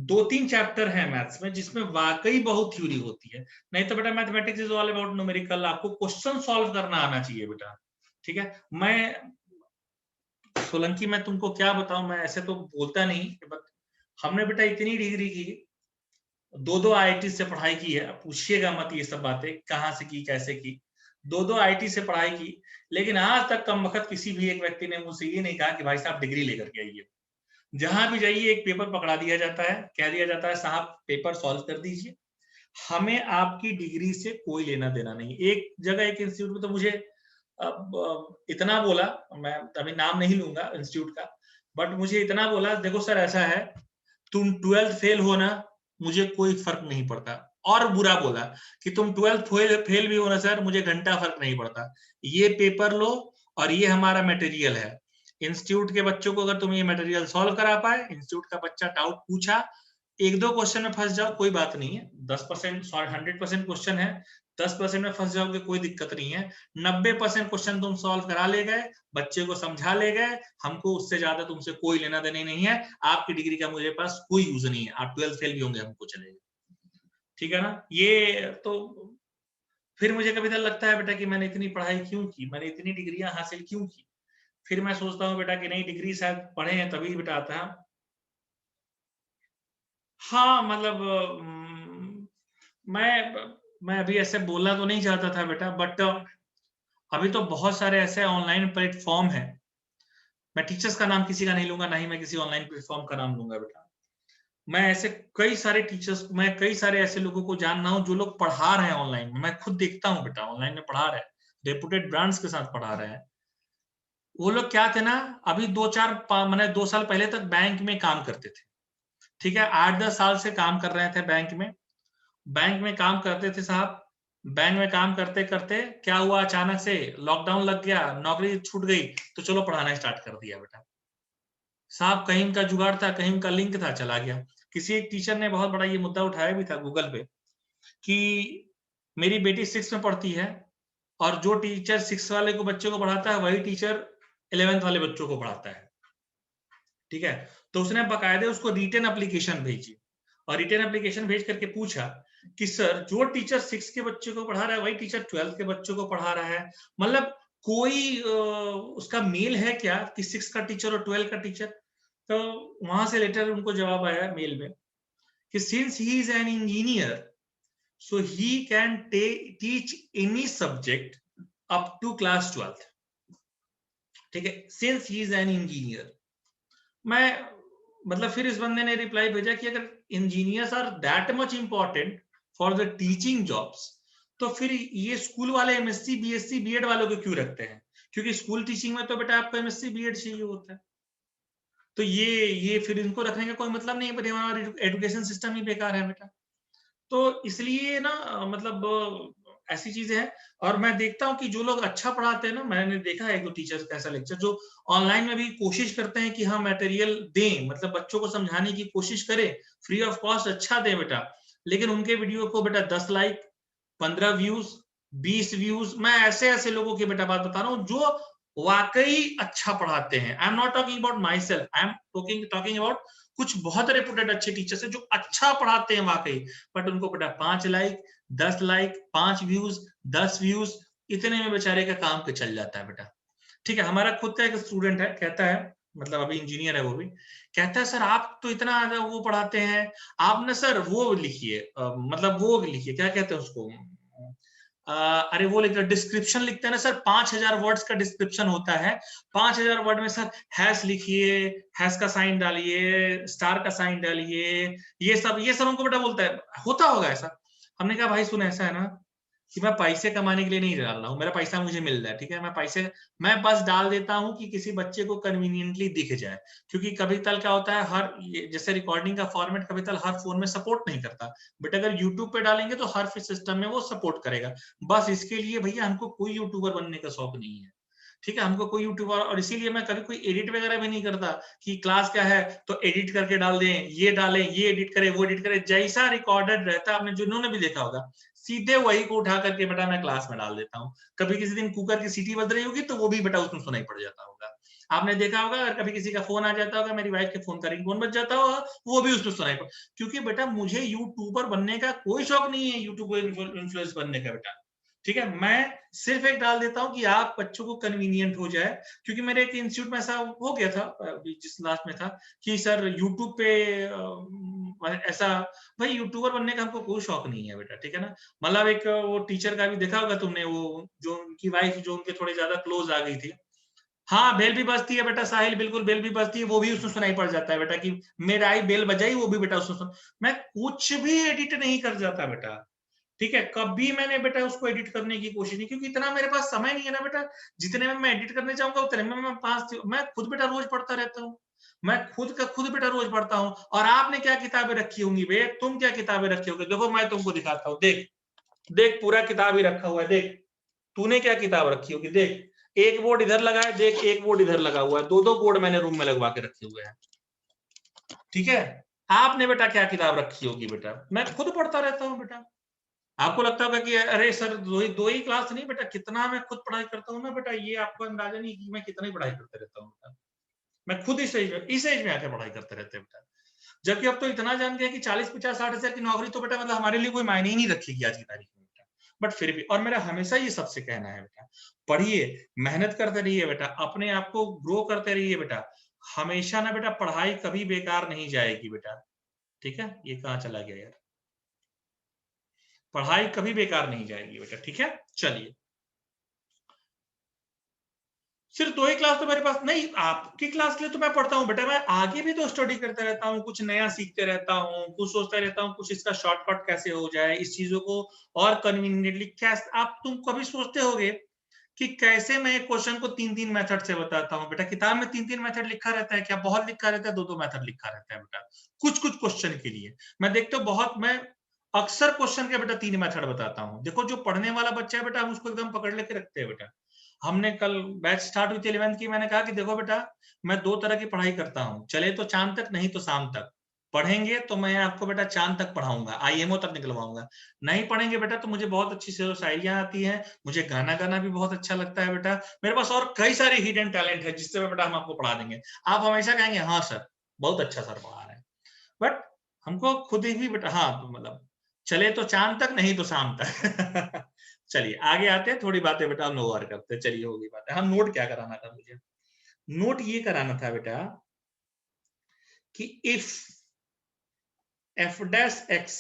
2-3 चैप्टर है मैथ्स में जिसमें वाकई बहुत थ्योरी होती है. नहीं तो बेटा mathematics is all about numerical, आपको क्वेश्चन सॉल्व करना आना चाहिए बेटा. ठीक है. मैं सोलंकी, मैं तुमको क्या बताऊं, मैं ऐसे तो बोलता नहीं, बट हमने बेटा इतनी डिग्री की, 2-2 आईआईटी से पढ़ाई की है, पूछिएगा मत ये सब बातें कहां से की कैसे की. 2-2 आईआईटी से पढ़ाई की, लेकिन आज तक कम वक्त किसी भी एक व्यक्ति ने मुझसे ये नहीं कहा कि भाई साहब डिग्री लेकर के आइए. जहां भी जाइए एक पेपर पकड़ा दिया जाता है, कह दिया जाता है साहब पेपर सॉल्व कर दीजिए, हमें आपकी डिग्री से कोई लेना देना नहीं. एक जगह एक इंस्टीट्यूट में तो मुझे इतना बोला, मैं अभी नाम नहीं लूंगा इंस्टीट्यूट का, बट मुझे इतना बोला, देखो सर ऐसा है, तुम 12th फेल हो ना, मुझे कोई फर्क नहीं पड़ता. और बुरा बोला कि तुम 12th फेल भी हो ना सर, मुझे घंटा फर्क नहीं पड़ता, ये पेपर लो और ये हमारा मटेरियल है. इंस्टीट्यूट के बच्चों को अगर तुम ये मटेरियल सॉल्व करा पाए, इंस्टीट्यूट का बच्चा डाउट पूछा, एक दो क्वेश्चन में फंस जाओ कोई बात नहीं है, 10% 100% क्वेश्चन है, 10% में फंस जाओगे कोई दिक्कत नहीं है, 90% क्वेश्चन तुम सॉल्व करा ले गए, बच्चे को समझा ले गए, हमको उससे ज्यादा तुमसे कोई लेना देना नहीं है, आपकी डिग्री का मुझे पास कोई यूज नहीं है, आप 12th फेल भी होंगे हमको चलेगा, ठीक है ना। ये तो फिर मुझे कभी तो लगता है बेटा कि मैंने इतनी पढ़ाई क्यों की, मैंने इतनी डिग्रियां हासिल क्यों की, फिर मैं सोचता हूँ बेटा कि नहीं डिग्री शायद पढ़े हैं तभी बेटा आता है। हाँ मतलब मैं अभी ऐसे बोलना तो नहीं चाहता था बेटा, बट अभी तो बहुत सारे ऐसे ऑनलाइन प्लेटफॉर्म हैं, मैं टीचर्स का नाम किसी का नहीं लूंगा, ना ही मैं किसी ऑनलाइन प्लेटफॉर्म का नाम लूंगा बेटा। मैं ऐसे कई सारे टीचर्स, मैं कई सारे ऐसे लोगों को जान रहा हूँ जो लोग पढ़ा रहे हैं ऑनलाइन, मैं खुद देखता हूँ बेटा ऑनलाइन में पढ़ा रहे हैं, रेपुटेड ब्रांड्स के साथ पढ़ा रहे हैं। वो लोग क्या थे ना, अभी 2 साल पहले तक बैंक में काम करते थे, ठीक है, 8-10 साल से काम कर रहे थे बैंक में काम करते थे साहब। बैंक में काम करते करते क्या हुआ, अचानक से लॉकडाउन लग गया, नौकरी छूट गई, तो चलो पढ़ाना स्टार्ट कर दिया बेटा साहब, कहीं उनका जुगाड़ था, कहीं उनका लिंक था, चला गया। किसी एक टीचर ने बहुत बड़ा ये मुद्दा उठाया भी था गूगल पे कि मेरी बेटी 6 में पढ़ती है और जो टीचर 6 वाले को बच्चे को पढ़ाता है वही टीचर 11th वाले बच्चों को पढ़ाता है, ठीक है। तो उसने बाकायदे उसको रिटन एप्लीकेशन भेजी और रिटन एप्लीकेशन भेज करके पूछा कि सर जो टीचर 6 के बच्चे को पढ़ा रहा है वही टीचर 12th के बच्चों को पढ़ा रहा है, मतलब कोई उसका मेल है क्या कि 6 का टीचर और 12 का टीचर। तो वहां से लेटर उनको जवाब आया मेल में कि since he is an engineer so he can teach any subject up to class 12th, ठीक है, since he is an engineer. मैं मतलब फिर इस बंदे ने रिप्लाई भेजा कि अगर engineers are that much important for the teaching jobs तो फिर ये स्कूल वाले एमएससी बीएससी बीएड वालों को क्यों रखते हैं, क्योंकि स्कूल टीचिंग में तो बेटा आपको एमएससी बीएड चाहिए होता है, तो ये फिर इनको रखने का कोई मतलब नहीं है, हमारा एजुकेशन सिस्टम ही बेकार है बेटा। तो इसलिए ना मतलब ऐसी चीजें हैं। और मैं देखता हूँ कि जो लोग अच्छा पढ़ाते हैं ना, मैंने देखा है एक टीचर का ऐसा लेक्चर जो ऑनलाइन में भी कोशिश करते हैं कि हाँ मटेरियल दें, मतलब बच्चों को समझाने की कोशिश करें, फ्री ऑफ कॉस्ट अच्छा दें बेटा, लेकिन उनके वीडियो को बेटा 10 लाइक 15 व्यूज 20 व्यूज, मैं ऐसे ऐसे लोगों की बेटा बात बता रहा हूँ जो वाकई अच्छा पढ़ाते हैं। I am not talking about my self, I am talking about कुछ बहुत रेपुटेड अच्छे टीचर्स हैं जो अच्छा पढ़ाते हैं वाकई, बट उनको बेटा 5 लाइक 10 लाइक 5 व्यूज 10 व्यूज इतने में बेचारे का काम के चल जाता है बेटा, ठीक है। हमारा खुद का एक स्टूडेंट है, कहता है मतलब अभी इंजीनियर है वो भी, कहता है सर आप तो इतना वो पढ़ाते हैं, आप ना सर वो लिखिए मतलब वो लिखिए क्या कहते हैं उसको अरे वो लिखते डिस्क्रिप्शन लिखते हैं ना सर, 5000 वर्ड्स का डिस्क्रिप्शन होता है, 5000 वर्ड में सर हैश लिखिए, हैश का साइन डालिए, स्टार का साइन डालिए, ये सब हमको बेटा बोलता है, होता होगा ऐसा। हमने कहा भाई सुन ऐसा है ना कि मैं पैसे कमाने के लिए नहीं डाल रहा हूँ, मेरा पैसा मुझे मिल रहा है, ठीक है, मैं बस डाल देता हूँ कि किसी बच्चे को कन्वीनियंटली दिख जाए, क्योंकि कभी कल क्या होता है जैसे रिकॉर्डिंग का फॉर्मेट कभी कल हर फोन में सपोर्ट नहीं करता, बट अगर यूट्यूब पे डालेंगे तो हर सिस्टम में वो सपोर्ट करेगा। बस इसके लिए भैया हमको कोई यूट्यूबर बनने का शौक नहीं है, ठीक है, हमको कोई यूट्यूबर, और इसीलिए मैं कभी कोई एडिट वगैरह भी नहीं करता कि क्लास क्या है तो एडिट करके डाल दें, ये डालें, ये एडिट करें, वो एडिट करें, जैसा रिकॉर्डेड रहता है आपने जिन्होंने भी देखा होगा सीधे वही को उठा करके बेटा मैं क्लास में डाल देता हूँ। कभी किसी दिन कुकर की सीटी बज रही होगी तो वो भी बेटा उसमें सुनाई पड़ जाता होगा, आपने देखा होगा, अगर कभी किसी का फोन आ जाता होगा, मेरी वाइफ के फोन का रिंगटोन बज जाता होगा, वो भी उसमें सुनाई पड़, क्योंकि बेटा मुझे यूट्यूबर बनने का कोई शौक नहीं है, यूट्यूबर इन्फ्लुएंस बनने का बेटा, ठीक है, मैं सिर्फ एक डाल देता हूँ कि आप बच्चों को कन्वीनियंट हो जाए, क्योंकि मेरे एक इंस्टीट्यूट में ऐसा हो गया था जिस क्लास में था कि सर यूट्यूब पे ऐसा, भाई यूट्यूबर बनने का हमको कोई शौक नहीं है बेटा, ठीक है ना। मतलब एक वो टीचर का भी देखा होगा तुमने, वो जो उनकी वाइफ जो उनके थोड़े ज्यादा क्लोज आ गई थी, हाँ बेल भी बजती है बेटा साहिल, बिल्कुल बेल भी बजती है, वो भी उसमें सुनाई पड़ जाता है बेटा कि मेरा आई बेल बजाई, वो भी बेटा उसमें मैं कुछ भी एडिट नहीं कर जाता बेटा, ठीक है, कभी मैंने बेटा उसको एडिट करने की कोशिश नहीं, क्योंकि इतना मेरे पास समय नहीं है ना बेटा, जितने में मैं एडिट करने जाऊंगा उतने में मैं खुद बेटा रोज पढ़ता रहता हूँ, मैं खुद बेटा रोज पढ़ता हूँ। और आपने क्या किताबें रखी होंगी बे, तुम क्या किताबें रखी होगी, देखो मैं तुमको दिखाता हूँ, देख देख पूरा किताब ही रखा हुआ है, देख तूने क्या किताब रखी होगी, देख एक बोर्ड इधर लगा है, देख एक बोर्ड इधर लगा हुआ है, दो दो बोर्ड मैंने रूम में लगवा के रखे हुए हैं, ठीक है। आपने बेटा क्या किताब रखी होगी बेटा? मैं खुद पढ़ता रहता हूँ बेटा। आपको लगता होगा कि अरे सर दो ही क्लास नहीं बेटा, कितना मैं खुद पढ़ाई करता हूँ ना बेटा, ये आपको अंदाजा नहीं कि मैं कितना ही पढ़ाई करते रहता हूँ बेटा। मैं खुद इस एज में आके पढ़ाई करते रहते हैं बेटा। जबकि अब तो इतना जान गया कि 40, 50, 60 हजार की नौकरी तो बेटा मतलब हमारे लिए कोई मायने ही नहीं रखेगी आज की तारीख में बेटा। बट फिर भी, और मेरा हमेशा ये सबसे कहना है बेटा, पढ़िए, मेहनत करते रहिए बेटा, अपने आप को ग्रो करते रहिए बेटा। हमेशा ना बेटा पढ़ाई कभी बेकार नहीं जाएगी बेटा। ठीक है, ये कहाँ चला गया यार? पढ़ाई कभी बेकार नहीं जाएगी बेटा। ठीक है, चलिए। सिर्फ 2 ही क्लास तो मेरे पास नहीं, आपकी क्लास के लिए तो मैं पढ़ता हूँ बेटा, मैं आगे भी तो स्टडी करता रहता हूँ, कुछ नया सीखते रहता हूँ, कुछ सोचता रहता हूँ, कुछ इसका शॉर्टकट कैसे हो जाए, इस चीजों को और कन्वीनियंटली कैसे। आप तुम कभी सोचते होगे कि कैसे मैं एक क्वेश्चन को 3-3 मेथड से बताता हूँ बेटा? किताब में 3-3 मेथड लिखा रहता है क्या? बहुत लिखा रहता है, 2-2 मेथड लिखा रहता है बेटा, कुछ कुछ क्वेश्चन के लिए। मैं देखता हूँ बहुत, मैं अक्सर क्वेश्चन के बेटा 3 मेथड बताता हूँ। देखो जो पढ़ने वाला बच्चा है बेटा, हम उसको एकदम पकड़ लेके रखते हैं बेटा। हमने कल बैच स्टार्ट हुई थी 11th की, मैंने कहा कि देखो बेटा, मैं 2 तरह की पढ़ाई करता हूँ, चले तो चांद तक, नहीं तो शाम तक। पढ़ेंगे तो मैं आपको बेटा चांद तक पढ़ाऊंगा, आईएमओ तक निकलवाऊंगा। नहीं पढ़ेंगे बेटा तो मुझे बहुत अच्छी शायरियां आती हैं, मुझे गाना गाना भी बहुत अच्छा लगता है बेटा, मेरे पास और कई सारे हिडन टैलेंट है जिससे बेटा हम आपको पढ़ा देंगे। आप हमेशा कहेंगे हाँ सर, बहुत अच्छा सर पढ़ा रहे हैं। बट हमको खुद ही बेटा, हाँ तो मतलब चले तो चांद तक, नहीं तो शाम तक। चलिए आगे आते हैं, थोड़ी बातें बेटा हम लोग और करते हैं। चलिए होगी बात। हम नोट क्या कराना था मुझे? नोट ये कराना था बेटा कि if f dash x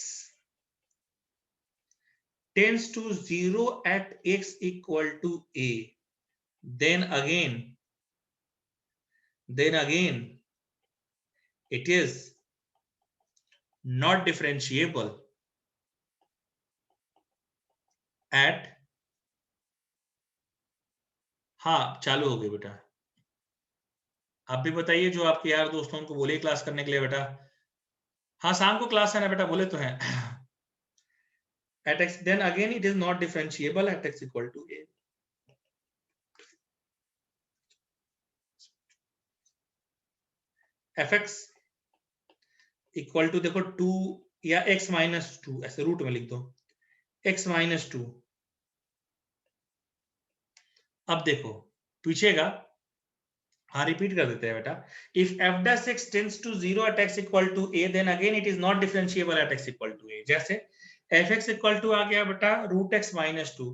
tends to 0 at x equal to a, then again it is not differentiable at, हाँ चालू हो गई बेटा। आप भी बताइए, जो आपके यार दोस्तों को बोले क्लास करने के लिए बेटा। हाँ शाम को क्लास है ना बेटा, बोले तो हैं। at x, then again it is not differentiable at x equal to a। fx equal to देखो 2 या x माइनस 2, ऐसे रूट में लिख दो, x माइनस 2। अब देखो पीछे का, हाँ रिपीट कर देते हैं बेटा। If f dash x tends to 0 at x equal to a, then again it is not differentiable at x equal to a। जैसे fx इक्वल टू आ गया बेटा रूट एक्स माइनस 2।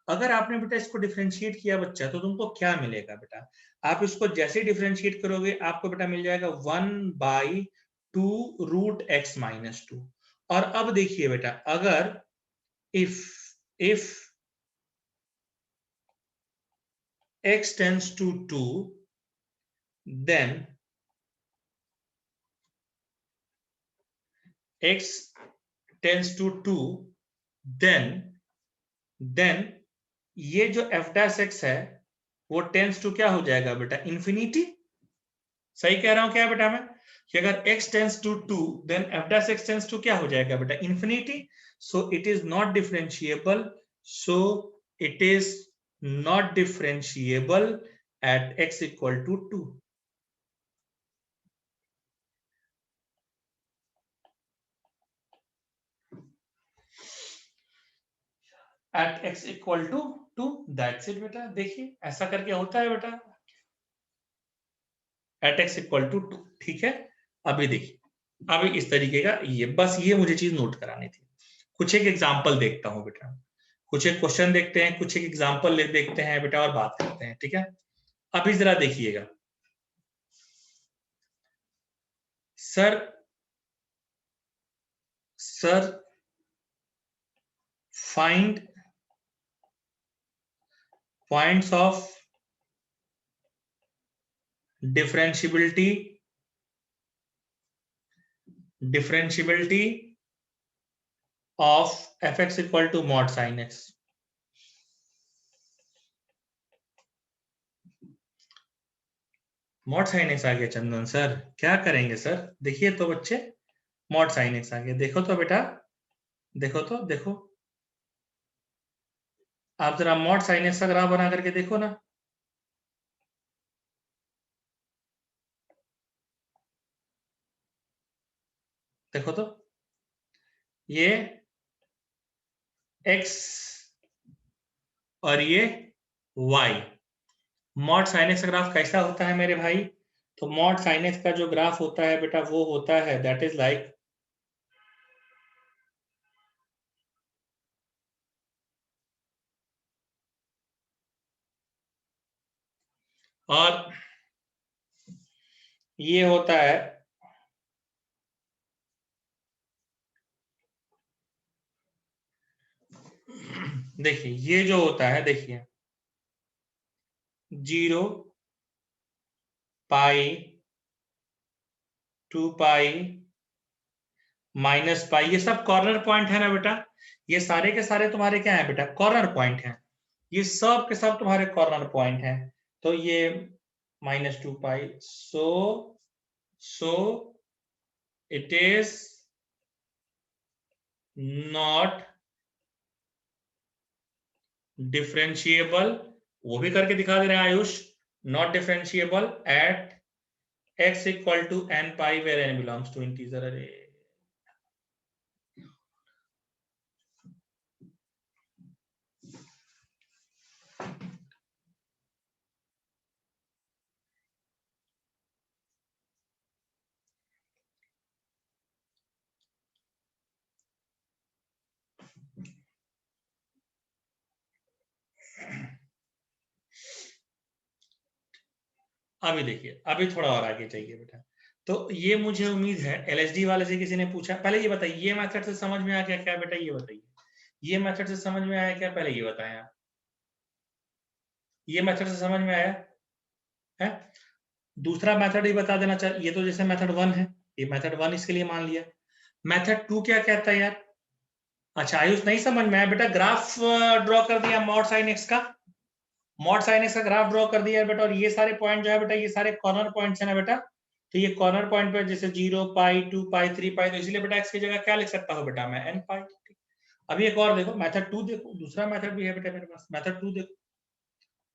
अगर आपने बेटा इसको डिफरेंशिएट किया बच्चा, तो तुमको क्या मिलेगा बेटा? आप इसको जैसे डिफरेंशिएट करोगे, आपको बेटा मिल जाएगा 1/2 रूट एक्स माइनस 2। और अब देखिए बेटा, अगर if x tends to 2, then x tends to 2, then ये जो f dash x है वो टेंस टू क्या हो जाएगा बेटा? इंफिनिटी। सही कह रहा हूं क्या बेटा मैं? कि अगर x tends to 2, then f dash x tends to क्या हो जाएगा बेटा? Infinity. So it is not differentiable, so it is not differentiable at x equal to 2। At x equal to 2, that's it बेटा। देखिए ऐसा करके होता है बेटा, एट x इक्वल टू 2। ठीक है, अभी देखिए, अभी इस तरीके का ये, बस ये मुझे चीज नोट करानी थी। कुछ एक एग्जाम्पल देखता हूं बेटा, कुछ एक क्वेश्चन देखते हैं, कुछ एक एग्जाम्पल देखते हैं बेटा, और बात करते हैं। ठीक है, अभी जरा देखिएगा। Sir find points of differentiability of F x equal to mod sine x. Mod sine x आ गया चंदन सर, क्या करेंगे सर? देखिए तो बच्चे, मॉड साइन एक्स आ गया, देखो तो बेटा, देखो तो देखो, आप जरा मॉड साइन एक्स का ग्राफ बना करके देखो ना। देखो तो ये x और ये y। मॉड साइन एक्स का ग्राफ कैसा होता है मेरे भाई? तो मॉड साइन एक्स का जो ग्राफ होता है बेटा वो होता है दैट इज लाइक और ये होता है देखिए ये जो होता है देखिए 0 पाई 2 पाई माइनस पाई, ये सब कॉर्नर पॉइंट है ना बेटा। ये सारे के सारे तुम्हारे क्या है बेटा? कॉर्नर पॉइंट है। ये सब के सब तुम्हारे कॉर्नर पॉइंट हैं। तो ये -2 pi, so it is not differentiable. वो भी करके दिखा दे रहे हैं Ayush. Not differentiable at x equal to n pi where n belongs to integer. अरे अभी देखिए, अभी थोड़ा और आगे चाहिए बेटा। तो ये मुझे उम्मीद है एलएसडी वाले से किसी ने पूछा। पहले ये बताइए, ये मेथड से समझ में आ गया क्या बेटा? ये बताइए, ये मेथड से समझ में आया क्या? पहले ये बताएं आप। ये मेथड से समझ में आया है? दूसरा मेथड ही बता देना चाहिए। ये तो जैसे मेथड 1 है, ये मेथड 1 इसके लिए मान लिया। मेथड 2 क्या कहता है यार? अच्छा आयुष नहीं समझ में आया बेटा। ग्राफ ड्रॉ कर दिया मॉड साइन एक्स का, मॉड साइन एक्स का ग्राफ ड्रॉ कर दिया बेटा। और ये सारे पॉइंट जो है बेटा, ये सारे कॉर्नर पॉइंट्स है ना बेटा। तो ये कॉर्नर पॉइंट पे जैसे 0 पाई 2 पाई 3 पाई, तो इसलिए बेटा एक्स की जगह क्या लिख सकता हूँ बेटा मैं? n पाई। अभी एक और देखो, मेथड 2 देखो, दूसरा मेथड भी है बेटा मेरे पास। मेथड 2 देखो,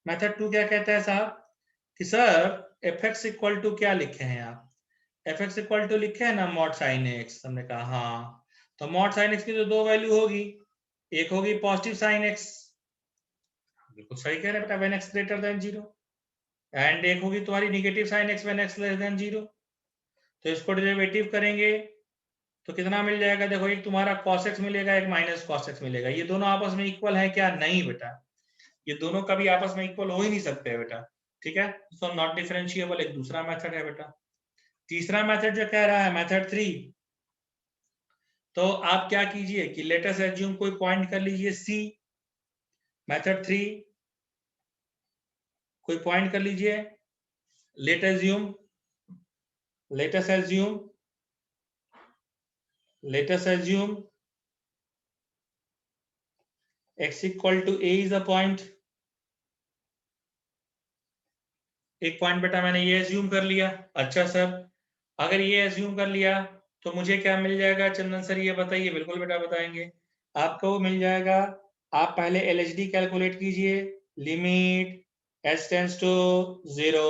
मेथड 2 क्या कहता है साहब कि sir F x equal to क्या लिखे हैं आप? एफ एक्स इक्वल टू लिखे हैं ना मॉड साइन एक्स। हमने कहा हाँ। तो मॉड साइन एक्स की तो दो वैल्यू होगी, एक होगी पॉजिटिव साइन एक्स, बिल्कुल सही कह रहे हैं बेटा, when x greater than 0, and एक होगी तुम्हारी negative sine x when x less than 0। तो इसको डेरिवेटिव करेंगे तो कितना मिल जाएगा? देखो, एक तुम्हारा cos x मिलेगा, एक माइनस cos x मिलेगा। ये दोनों आपस में इक्वल है क्या? नहीं बेटा, ये दोनों कभी आपस में इक्वल हो ही नहीं सकते बेटा। ठीक है, सो नॉट डिफरेंशिएबल एक दूसरा मेथड है बेटा। तीसरा मेथड जो कह रहा है मेथड 3, तो आप क्या कीजिए कि लेट अस एज्यूम कोई पॉइंट कर लीजिए सी। मेथड 3 कोई पॉइंट कर लीजिए, let assume, let us assume, let us assume x equal to a is a point. एक पॉइंट बेटा मैंने ये एज्यूम कर लिया। अच्छा सर, अगर ये एज्यूम कर लिया तो मुझे क्या मिल जाएगा चंदन सर? ये बताइए। बिल्कुल बेटा बताएंगे, आपको मिल जाएगा। आप पहले एलएचडी कैलकुलेट कीजिए। Limit h tends to 0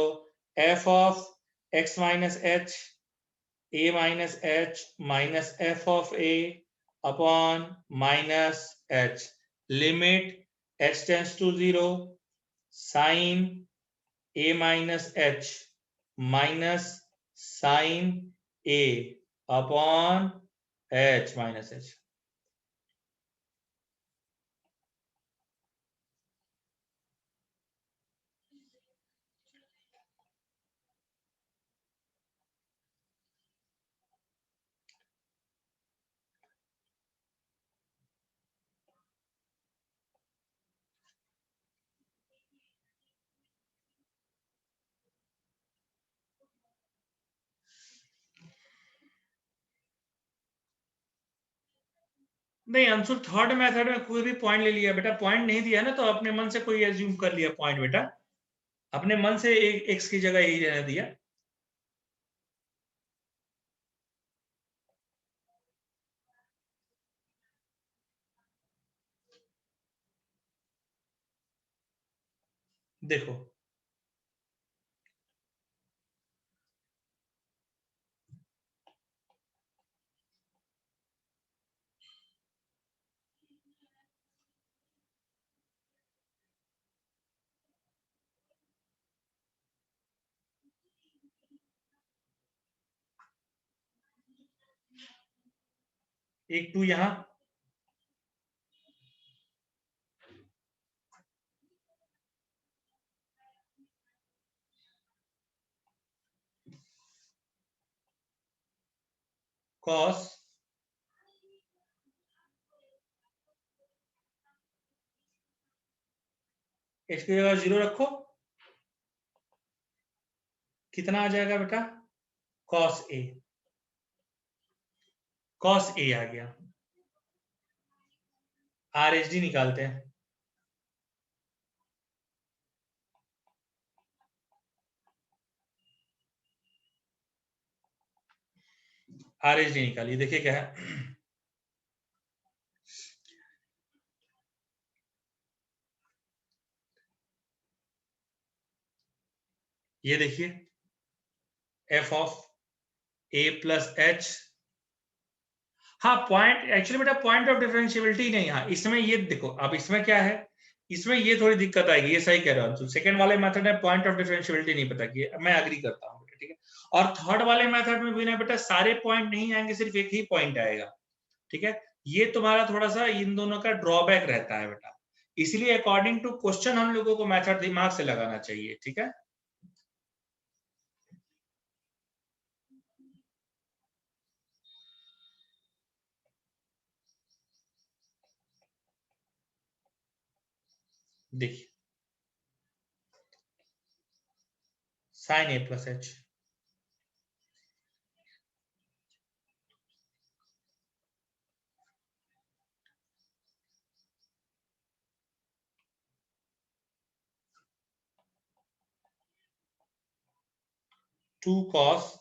f of x minus h a minus h minus f of a upon minus h। Limit h tends to 0 sine a minus h minus sine a upon h minus h। नहीं Anshul, third method में कोई भी point ले लिया बेटा, point नहीं दिया ना तो अपने मन से कोई एज्यूम कर लिया पॉइंट बेटा, अपने मन से एक्स की जगह यही रहने दिया। देखो एक 2 यहां, कॉस x की जगह 0 रखो, कितना आ जाएगा बेटा, कॉस ए, कॉस ए आ गया। आर एच डी निकालते हैं, आर एच डी निकालिए, देखिए क्या है। ये देखिए F of a plus H, हाँ पॉइंट एक्चुअली बेटा पॉइंट ऑफ डिफरेंशियबिलिटी नहीं, हाँ इसमें ये देखो, अब इसमें क्या है, इसमें ये थोड़ी दिक्कत आएगी, ये सही कह रहा हूँ। सेकंड वाले मेथड में पॉइंट ऑफ डिफरेंशियबिलिटी नहीं पता की, मैं एग्री करता हूँ बेटा, ठीक है। और थर्ड वाले मेथड में भी ना बेटा सारे पॉइंट नहीं आएंगे, सिर्फ एक ही पॉइंट आएगा, ठीक है। ये तुम्हारा थोड़ा सा इन दोनों का ड्रॉबैक रहता है बेटा, इसलिए अकॉर्डिंग टू क्वेश्चन हम लोगों को मेथड दिमाग से लगाना चाहिए, ठीक है। देखिए sine A plus H, two cos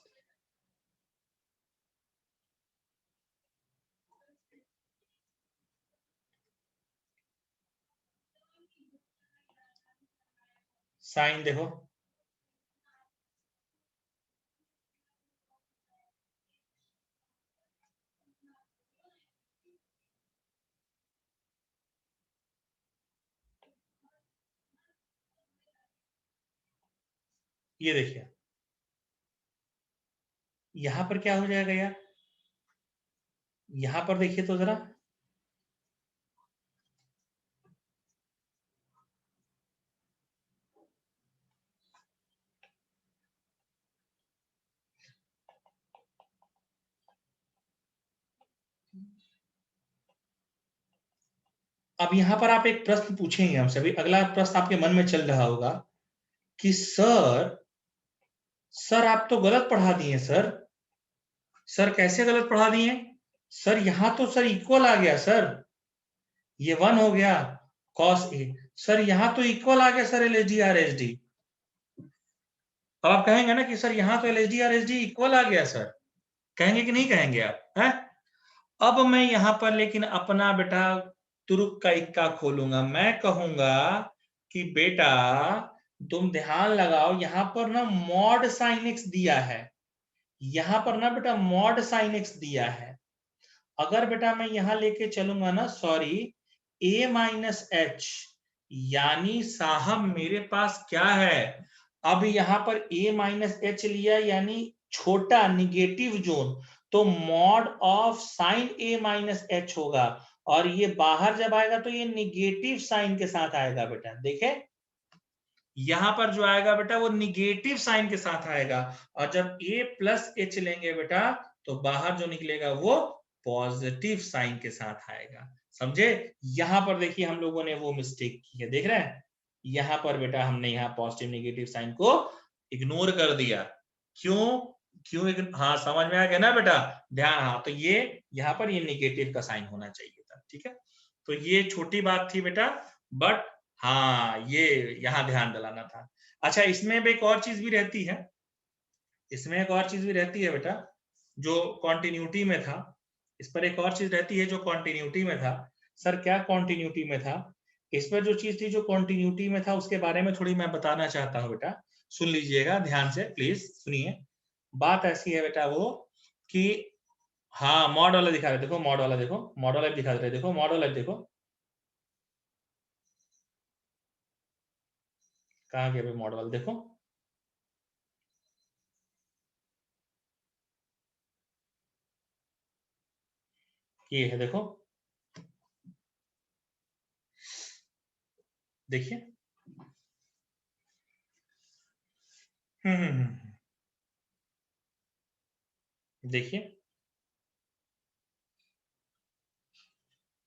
sine, देखो ये देखिए यहां पर क्या हो जाएगा यार, यहां पर देखिए तो जरा, अब यहां पर आप एक प्रश्न पूछेंगे हमसे, अभी अगला प्रश्न आपके मन में चल रहा होगा कि सर, सर आप तो गलत पढ़ा दिए सर, सर कैसे गलत पढ़ा दिए, सर यहां तो सर इक्वल आ गया सर, ये 1 हो गया कॉस ए, सर यहां तो इक्वल आ गया sir L H D R H D. अब आप कहेंगे ना कि सर यहां तो L H D R H D equal आ गया सर, कहेंगे कि नहीं कहेंगे आप, हैं? अब मैं यहां पर लेकिन अपना बेटा तुरुक का इक्का खोलूंगा, मैं कहूंगा कि बेटा तुम ध्यान लगाओ, यहां पर ना मॉड साइन एक्स दिया है, यहां पर ना बेटा मॉड साइन एक्स दिया है, अगर बेटा मैं यहां लेके चलूंगा ना, सॉरी ए माइनस एच, यानी साहब मेरे पास क्या है, अब यहां पर ए माइनस एच लिया यानी छोटा निगेटिव जोन, तो mod of sine A minus H होगा, और ये बाहर जब आएगा तो ये निगेटिव साइन के साथ आएगा बेटा, देखे यहां पर जो आएगा बेटा वो निगेटिव साइन के साथ आएगा, और जब ए प्लस एच लेंगे बेटा तो बाहर जो निकलेगा वो पॉजिटिव साइन के साथ आएगा, समझे। यहां पर देखिए हम लोगों ने वो मिस्टेक की है, देख रहे हैं, यहां पर बेटा हमने यहाँ पॉजिटिव नेगेटिव साइन को इग्नोर कर दिया, क्यों, हाँ समझ में आ गया ना बेटा, ध्यान, हाँ तो ये यहाँ पर ये नेगेटिव का साइन होना चाहिए था, ठीक है। तो ये छोटी बात थी बेटा, बट हाँ ये यहाँ ध्यान दिलाना था। अच्छा इसमें भी एक और चीज भी रहती है, इसमें एक और चीज भी रहती है बेटा, जो कॉन्टिन्यूटी में था, इस पर एक और चीज रहती है जो कॉन्टिन्यूटी में था, सर क्या कॉन्टिन्यूटी में था, इस पर जो चीज थी जो कॉन्टिन्यूटी में था उसके बारे में थोड़ी मैं बताना चाहता हूँ बेटा, सुन लीजिएगा ध्यान से, प्लीज सुनिए। बात ऐसी है बेटा वो कि, हाँ मॉड वाला दिखा रहे, देखो मॉड वाला, देखो मॉड वाला दिखा रहे, देखो मॉड वाला देखो, कहाँ गया मॉड वाला, देखो ये है, देखो, देखिए। देखिए,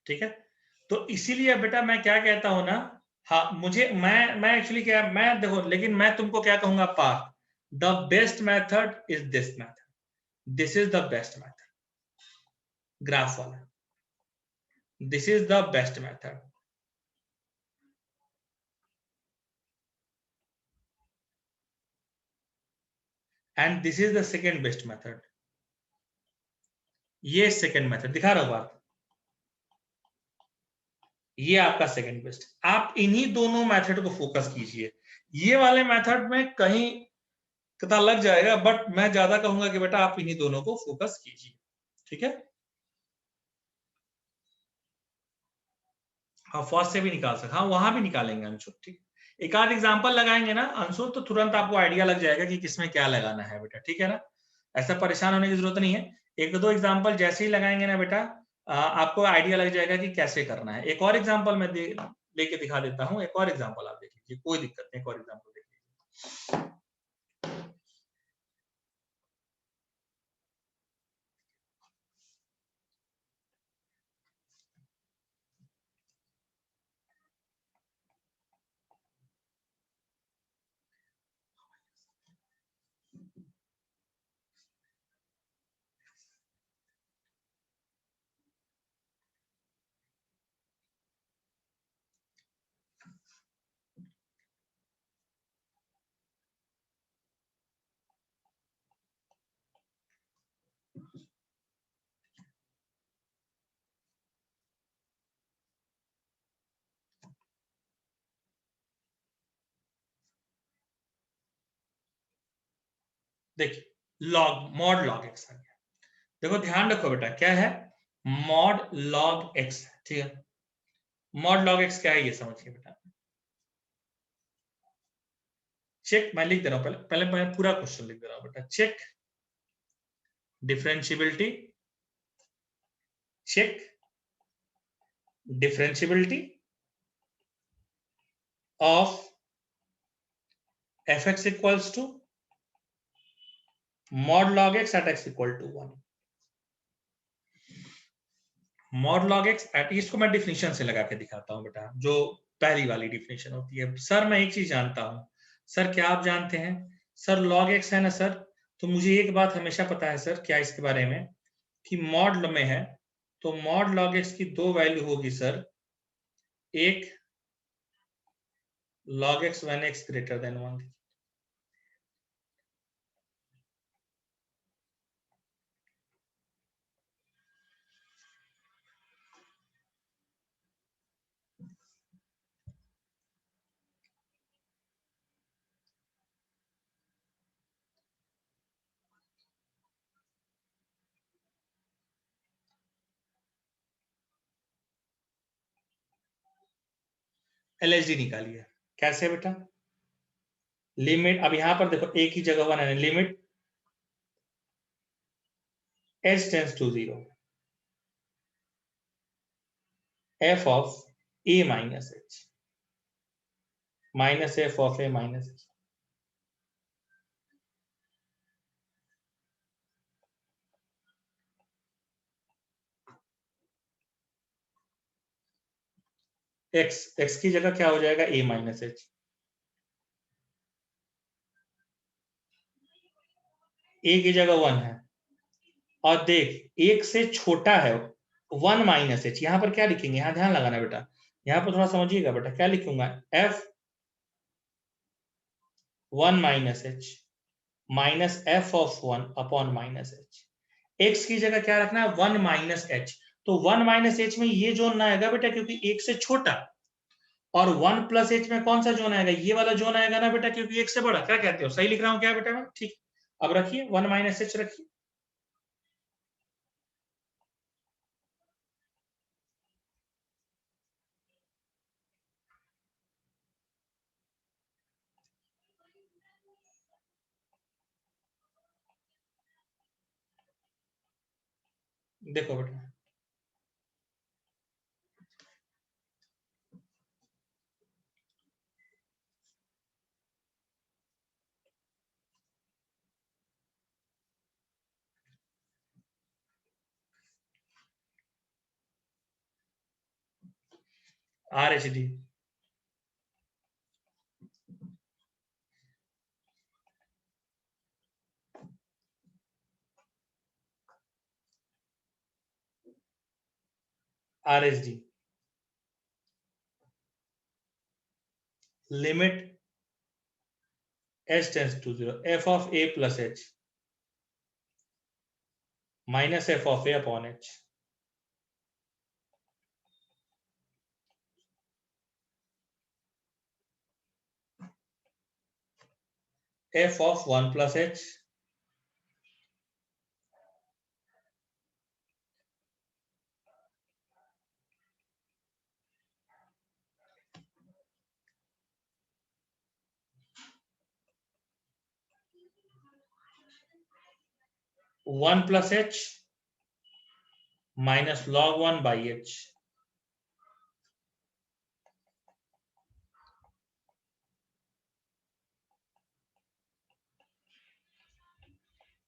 ठीक है। तो इसीलिए बेटा मैं क्या कहता हूं ना, हाँ, मुझे मैं एक्चुअली क्या, मैं देखो, लेकिन मैं तुमको क्या कहूंगा, Parth, the best method is this method, this is the best method, graph वाला, this is the best method, and this is the second best method. ये सेकेंड मेथड दिखा रहा हूं बात, ये आपका सेकेंड बेस्ट। आप इन्हीं दोनों मेथड को फोकस कीजिए। ये वाले मेथड में कहीं पता लग जाएगा, बट मैं ज्यादा कहूंगा कि बेटा आप इन्हीं दोनों को फोकस कीजिए, ठीक है। हाँ, फर्स्ट से भी निकाल सकते, हाँ, वहां भी निकालेंगे अंशुल, ठीक। एक आध एग्जांपल लगाएंगे ना अंशुल, तो तुरंत आपको आइडिया लग जाएगा कि किसमें क्या लगाना है बेटा, ठीक है ना। ऐसा परेशान होने की जरूरत नहीं है। एक दो एग्जांपल जैसे ही लगाएंगे ना बेटा, आपको आइडिया लग जाएगा कि कैसे करना है। एक और एग्जाम्पल मैं लेके दिखा देता हूँ, एक और एग्जाम्पल आप देख लीजिए, कोई दिक्कत नहीं, एक और एग्जाम्पल देख लीजिए। देखिए, मॉड लॉग एक्स आ गया। देखो ध्यान रखो बेटा, क्या है, मॉड लॉग एक्स, ठीक है। मॉड लॉग एक्स क्या है ये समझिए बेटा। चेक, मैं लिख दे रहा हूं, पहले पहले मैं पूरा क्वेश्चन लिख दे रहा हूं बेटा। Check differentiability, check differentiability of F X equals to mod log X at x equal to 1। Mod log X at, इसको मैं डिफिनेशन से लगा के दिखाता हूं बेटा, जो पहली वाली डिफिनेशन होती है। सर मैं एक चीज जानता हूं, सर क्या आप जानते हैं, सर लॉग एक्स है ना सर, तो मुझे एक बात हमेशा पता है सर, क्या इसके बारे में, कि मॉड में है, तो मॉड लॉग एक्स की दो वैल्यू होगी सर, एक log x when x greater than 1। LHD निकालिए, कैसे बेटा, लिमिट, अब यहां पर देखो एक ही जगह बनाना है, limit h tends to 0 f of a minus h minus f of a minus h। x की जगह क्या हो जाएगा, a माइनस h, a की जगह 1 है, और देख एक से छोटा है 1 माइनस h, यहां पर क्या लिखेंगे, यहां ध्यान लगाना बेटा, यहां पर थोड़ा समझिएगा बेटा, क्या लिखूंगा, f 1 minus h minus f of 1 upon minus h। x की जगह क्या रखना है, 1 माइनस h, तो 1 माइनस h में ये जोन ना आएगा बेटा, क्योंकि एक से छोटा, और 1 प्लस h में कौन सा जोन आएगा, ये वाला जोन आएगा ना बेटा, क्योंकि एक से बड़ा। क्या कहते हो, सही लिख रहा हूं क्या बेटा मैं, ठीक। अब रखिए 1 माइनस h रखिए, देखो बेटा, RHD RHD limit h tends to 0 f of a plus h minus f of a upon h f of 1 plus h one plus h minus log 1 by h।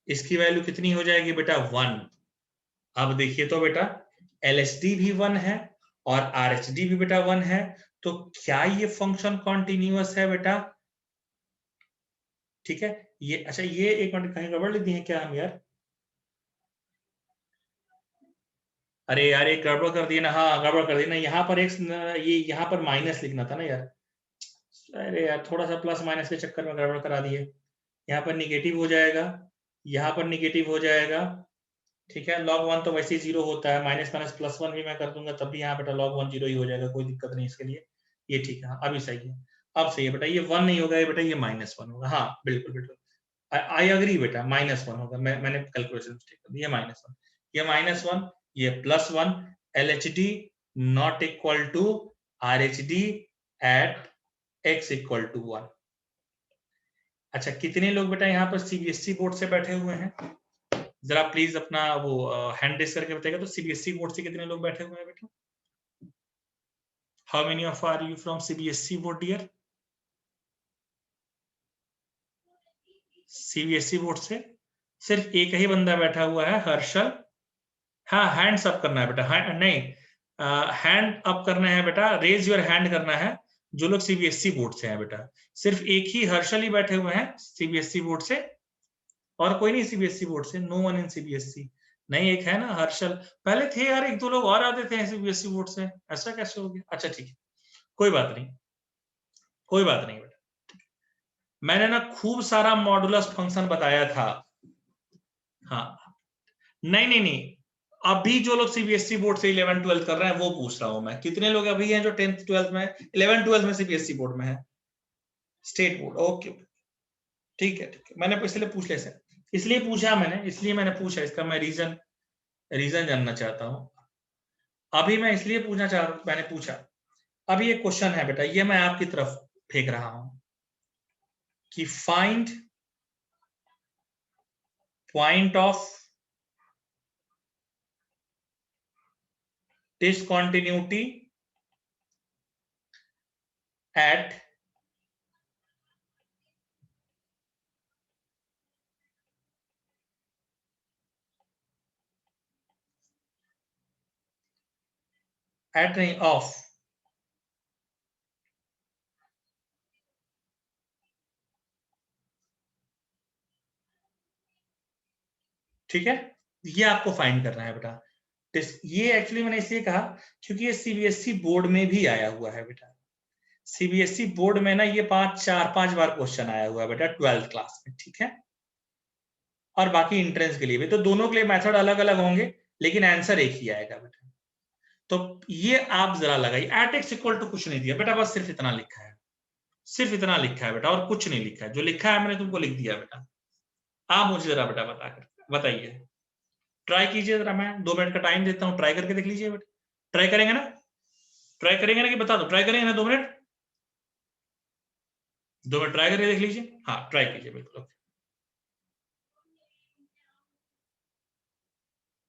इसकी वैल्यू कितनी हो जाएगी बेटा 1। अब देखिए तो बेटा LHD भी 1 है और RHD भी बेटा 1 है, तो क्या ये फंक्शन कॉन्टिन्यूअस है बेटा? ठीक है, ये अच्छा, ये एक मिनट कहीं गड़बड़ लिख दी है क्या हम यार? अरे यार एक गड़बड़ कर दिया ना, हाँ गड़बड़ कर दिया ना, यहाँ पर एक ये यहाँ पर माइनस लिखना था ना यार। अरे यार थोड़ा सा प्लस माइनस के चक्कर में गड़बड़ करा दिए। यहाँ पर निगेटिव हो जाएगा, यहाँ पर निगेटिव हो जाएगा। ठीक है, log 1 तो वैसे ही 0 होता है, माइनस माइनस प्लस 1 भी मैं कर दूंगा तब भी यहाँ बेटा log 1 0 ही हो जाएगा, कोई दिक्कत नहीं इसके लिए। ये ठीक है, हाँ अभी सही है, अब सही है बेटा। ये 1 नहीं होगा, ये बेटा ये -1 होगा। हाँ बिल्कुल बिल्कुल, आई एग्री बेटा, -1 होगा। मैंने कैलकुलेशन मिस्टेक कर दी, ये -1, ये -1, ये +1। LHD not equal to RHD at x equal to 1। अच्छा, कितने लोग बेटा यहाँ पर CBSE बोर्ड से बैठे हुए हैं? जरा प्लीज अपना वो हैंड रेस करके बताइएगा तो CBSE बोर्ड से कितने लोग बैठे हुए हैं बेटा? How many of are you from CBSE board dear? CBSE board से सिर्फ एक ही बंदा बैठा हुआ है, हर्षल। हाँ हैंड्स अप करना है बेटा, नहीं हैंड अप करना है बेटा, रेज योर हैंड करना है जो लोग CBSE बोर्ड से हैं बेटा। सिर्फ एक ही हर्षल ही बैठे हुए हैं CBSE बोर्ड से, और कोई नहीं CBSE बोर्ड से, नो वन इन CBSE। नहीं एक है ना हर्षल, पहले थे यार एक दो लोग और आते थे CBSE बोर्ड से, ऐसा कैसे हो गया? अच्छा ठीक है, कोई बात नहीं, कोई बात नहीं बेटा। मैंने ना खूब सारा मॉडुलस फंक्शन बताया था। हाँ नहीं नहीं नहीं, अभी जो लोग CBSE बोर्ड से 11 12 कर रहे हैं वो पूछ रहा हूं मैं, कितने लोग अभी हैं जो 10th 12th में 11 12 में CBSE बोर्ड में है, स्टेट बोर्ड? ओके ठीक है ठीक है, मैंने इसलिए पूछ लिया सर, इसलिए पूछा मैंने, इसलिए मैंने पूछा, इसका मैं रीजन रीजन जानना चाहता हूं। अभी मैं इसलिए पूछना चाह मैंने पूछा, अभी एक क्वेश्चन है बेटा, ये मैं आपकी तरफ फेंक रहा हूं कि find point of discontinuity at नहीं ऑफ, ठीक है, ये आपको फाइंड करना है बेटा। ये एक्चुअली मैंने इसलिए कहा क्योंकि ये CBSE बोर्ड में भी आया हुआ है बेटा। CBSE बोर्ड में ना ये 4-5 बार क्वेश्चन आया हुआ है बेटा 12th क्लास में, ठीक है, और बाकी एंट्रेंस के लिए भी, तो दोनों के लिए मेथड अलग अलग होंगे लेकिन आंसर एक ही आएगा बेटा। तो ये आप जरा लगाइए, एट एक्स इक्वल टू कुछ नहीं दिया बेटा, बस सिर्फ इतना लिखा है, सिर्फ इतना लिखा है बेटा, और कुछ नहीं लिखा है, जो लिखा है मैंने तुमको लिख दिया बेटा। आप मुझे जरा बेटा बताइए, ट्राई कीजिए जरा, मैं 2 मिनट का टाइम देता हूँ, ट्राई करके देख लीजिए बेटा। ट्राई करेंगे ना, ट्राई करेंगे ना कि बता दो, ट्राई करेंगे ना? 2 मिनट, 2 मिनट ट्राई करके देख लीजिए, हाँ ट्राई कीजिए बिल्कुल,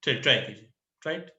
ठीक ट्राई कीजिए, राइट।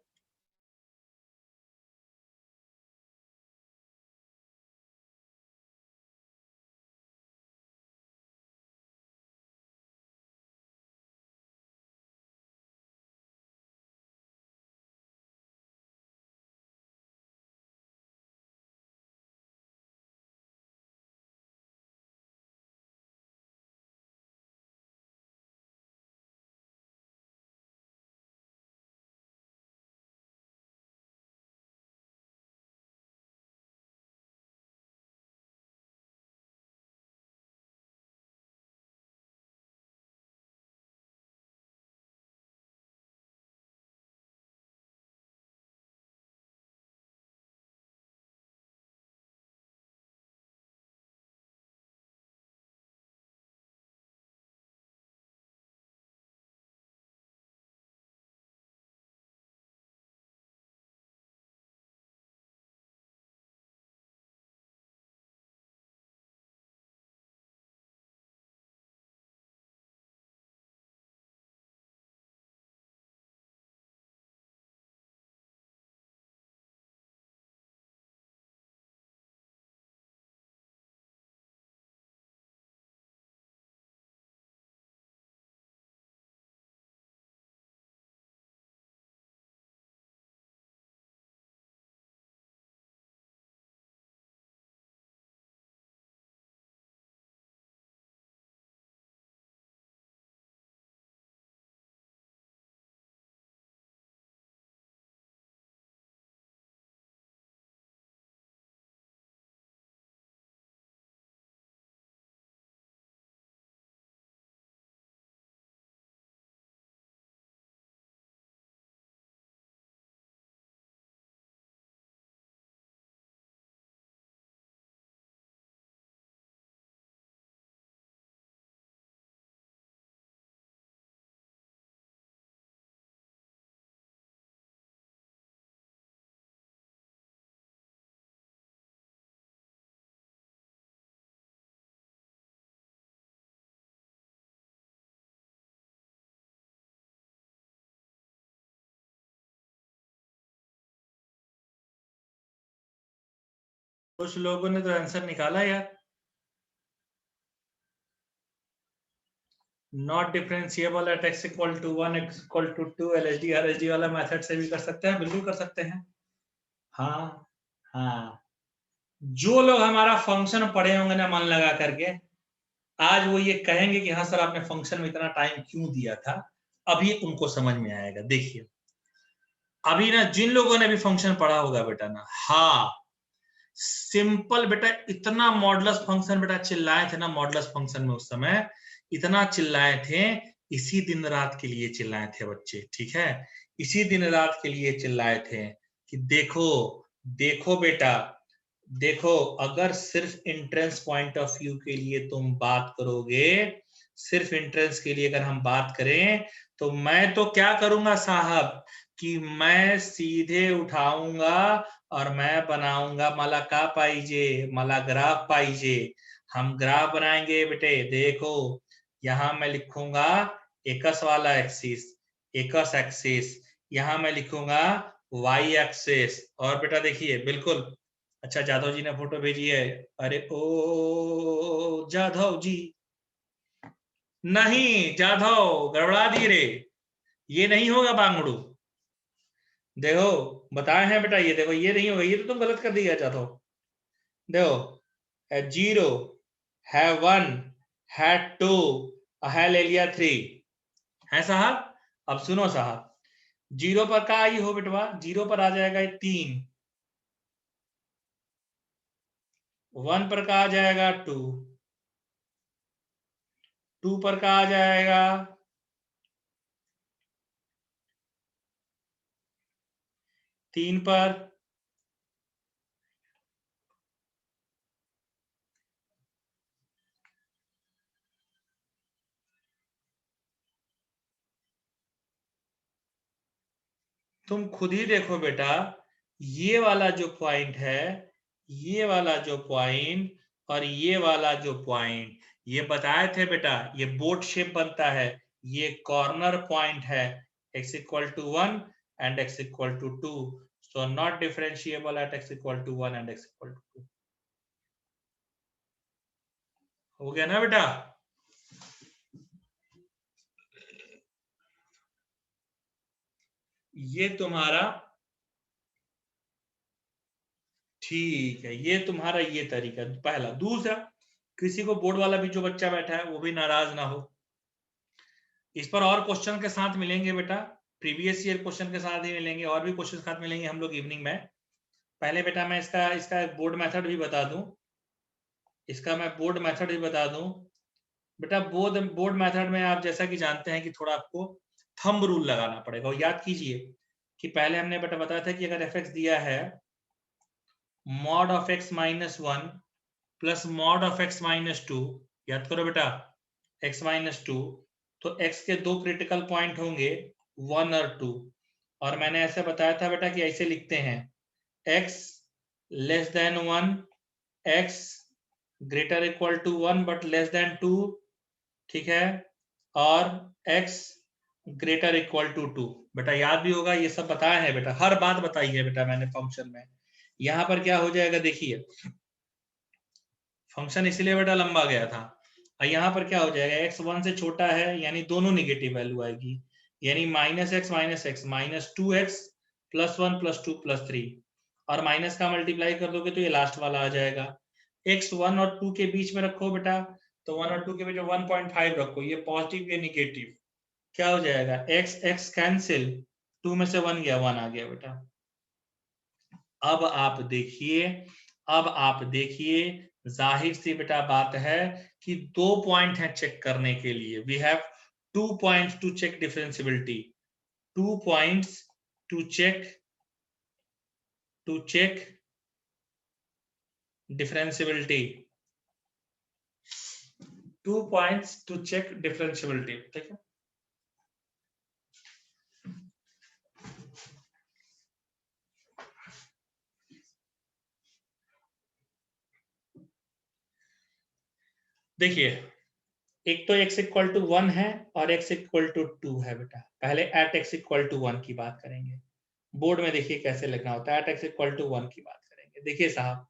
कुछ लोगों ने तो आंसर निकाला यार। Not differentiable at x equal to 1 x equal to 2 LHD RHD वाला मेथड से भी कर सकते हैं, बिल्कुल कर सकते हैं। हाँ हाँ, जो लोग हमारा फंक्शन पढ़े होंगे ना मन लगा करके, आज वो ये कहेंगे कि हाँ सर आपने फंक्शन में इतना टाइम क्यों दिया था, अभी उनको समझ में आएगा। देखिए अभी ना जिन लोगों ने भी फंक्शन पढ़ा होगा बेटा ना, हाँ सिंपल बेटा, इतना मॉडुलस फंक्शन बेटा चिल्लाए थे ना मॉडुलस फंक्शन में, उस समय इतना चिल्लाए थे, इसी दिन रात के लिए चिल्लाए थे बच्चे, ठीक है, इसी दिन रात के लिए चिल्लाए थे कि देखो देखो बेटा, देखो अगर सिर्फ एंट्रेंस पॉइंट ऑफ व्यू के लिए तुम बात करोगे, सिर्फ एंट्रेंस के लिए अगर हम बात करें, तो मैं तो क्या करूंगा साहब कि मैं सीधे उठाऊंगा और मैं बनाऊंगा मला का पाइजे, मला ग्राफ पाइजे। हम ग्राफ बनाएंगे बेटे, देखो यहां मैं लिखूंगा एकस वाला एक्सिस, एकस एक्सिस, यहां मैं लिखूंगा वाई एक्सिस, और बेटा देखिए बिल्कुल, अच्छा जाधव जी ने फोटो भेजी है, अरे ओ जाधव जी, नहीं जाधव गड़बड़ा दिए रे, ये नहीं होगा बांगड़ू, देखो बताए हैं बेटा, ये देखो ये नहीं होगा, ये तो तुम गलत कर दिया जाधव। देखो 0 है 1 है 2 है ले लिया 3 है साहब। अब सुनो साहब, 0 पर का आई हो बेटवा, 0 पर आ जाएगा 3, 1 पर का आ जाएगा 2, 2 पर का आ जाएगा 3 पर, तुम खुद ही देखो बेटा, ये वाला जो पॉइंट है, ये वाला जो पॉइंट और ये वाला जो पॉइंट, ये बताए थे बेटा, ये बोट शेप बनता है, ये कॉर्नर पॉइंट है, x equal to 1 and x equal to 2, so not differentiable at x equal to 1 and x equal to 2। हो गया ना बेटा। ये तुम्हारा ठीक है, ये तुम्हारा ये तरीका पहला। दूसरा, किसी को बोर्ड वाला भी जो बच्चा बैठा है वो भी नाराज ना हो, इस पर और क्वेश्चन के साथ मिलेंगे बेटा, प्रीवियस ईयर क्वेश्चन के साथ ही मिलेंगे, और भी क्वेश्चन साथ मिलेंगे हम लोग इवनिंग में। पहले बेटा मैं इसका इसका बोर्ड मेथड भी बता दूं, इसका मैं बोर्ड मेथड भी बता दूं बेटा। बोर्ड मेथड में आप जैसा कि जानते हैं कि थोड़ा आपको थंब रूल लगाना पड़ेगा, और याद कीजिए कि पहले हमने बेटा बताया था कि अगर एफ दिया है mod of x minus 1 plus mod of x minus 2, याद करो बेटा x माइनस 2, तो x के दो क्रिटिकल पॉइंट होंगे 1 और 2, और मैंने ऐसे बताया था बेटा कि ऐसे लिखते हैं x less than 1, x greater equal to 1 but less than 2, ठीक है, और x ग्रेटर इक्वल टू 2। बेटा याद भी होगा, ये सब बताया है बेटा, हर बात बताई है बेटा मैंने फंक्शन में। यहां पर क्या हो जाएगा देखिए, फंक्शन इसलिए बेटा लंबा गया था, और यहाँ पर क्या हो जाएगा, x 1 से छोटा है यानी दोनों निगेटिव वैल्यू आएगी, यानी minus x minus 2x plus 1 plus 2 plus 3, और माइनस का मल्टीप्लाई कर दोगे तो ये लास्ट वाला आ जाएगा। x 1 और 2 के बीच में रखो बेटा, तो 1 और 2 के बीच में 1.5 रखो, ये पॉजिटिव ये निगेटिव, क्या हो जाएगा x x कैंसिल, 2 में से 1 गया, 1 आ गया बेटा। अब आप देखिए, अब आप देखिए, जाहिर सी बेटा बात है कि दो पॉइंट है चेक करने के लिए, we have 2 points to check differentiability, 2 points to check differentiability, 2 points to check differentiability, ठीक है। देखिए एक तो x इक्वल टू 1 है और x इक्वल टू 2 है बेटा, पहले एट x इक्वल टू 1 की बात करेंगे, बोर्ड में देखिए कैसे लिखना होता है, एट x इक्वल टू 1 की बात करेंगे। देखिए साहब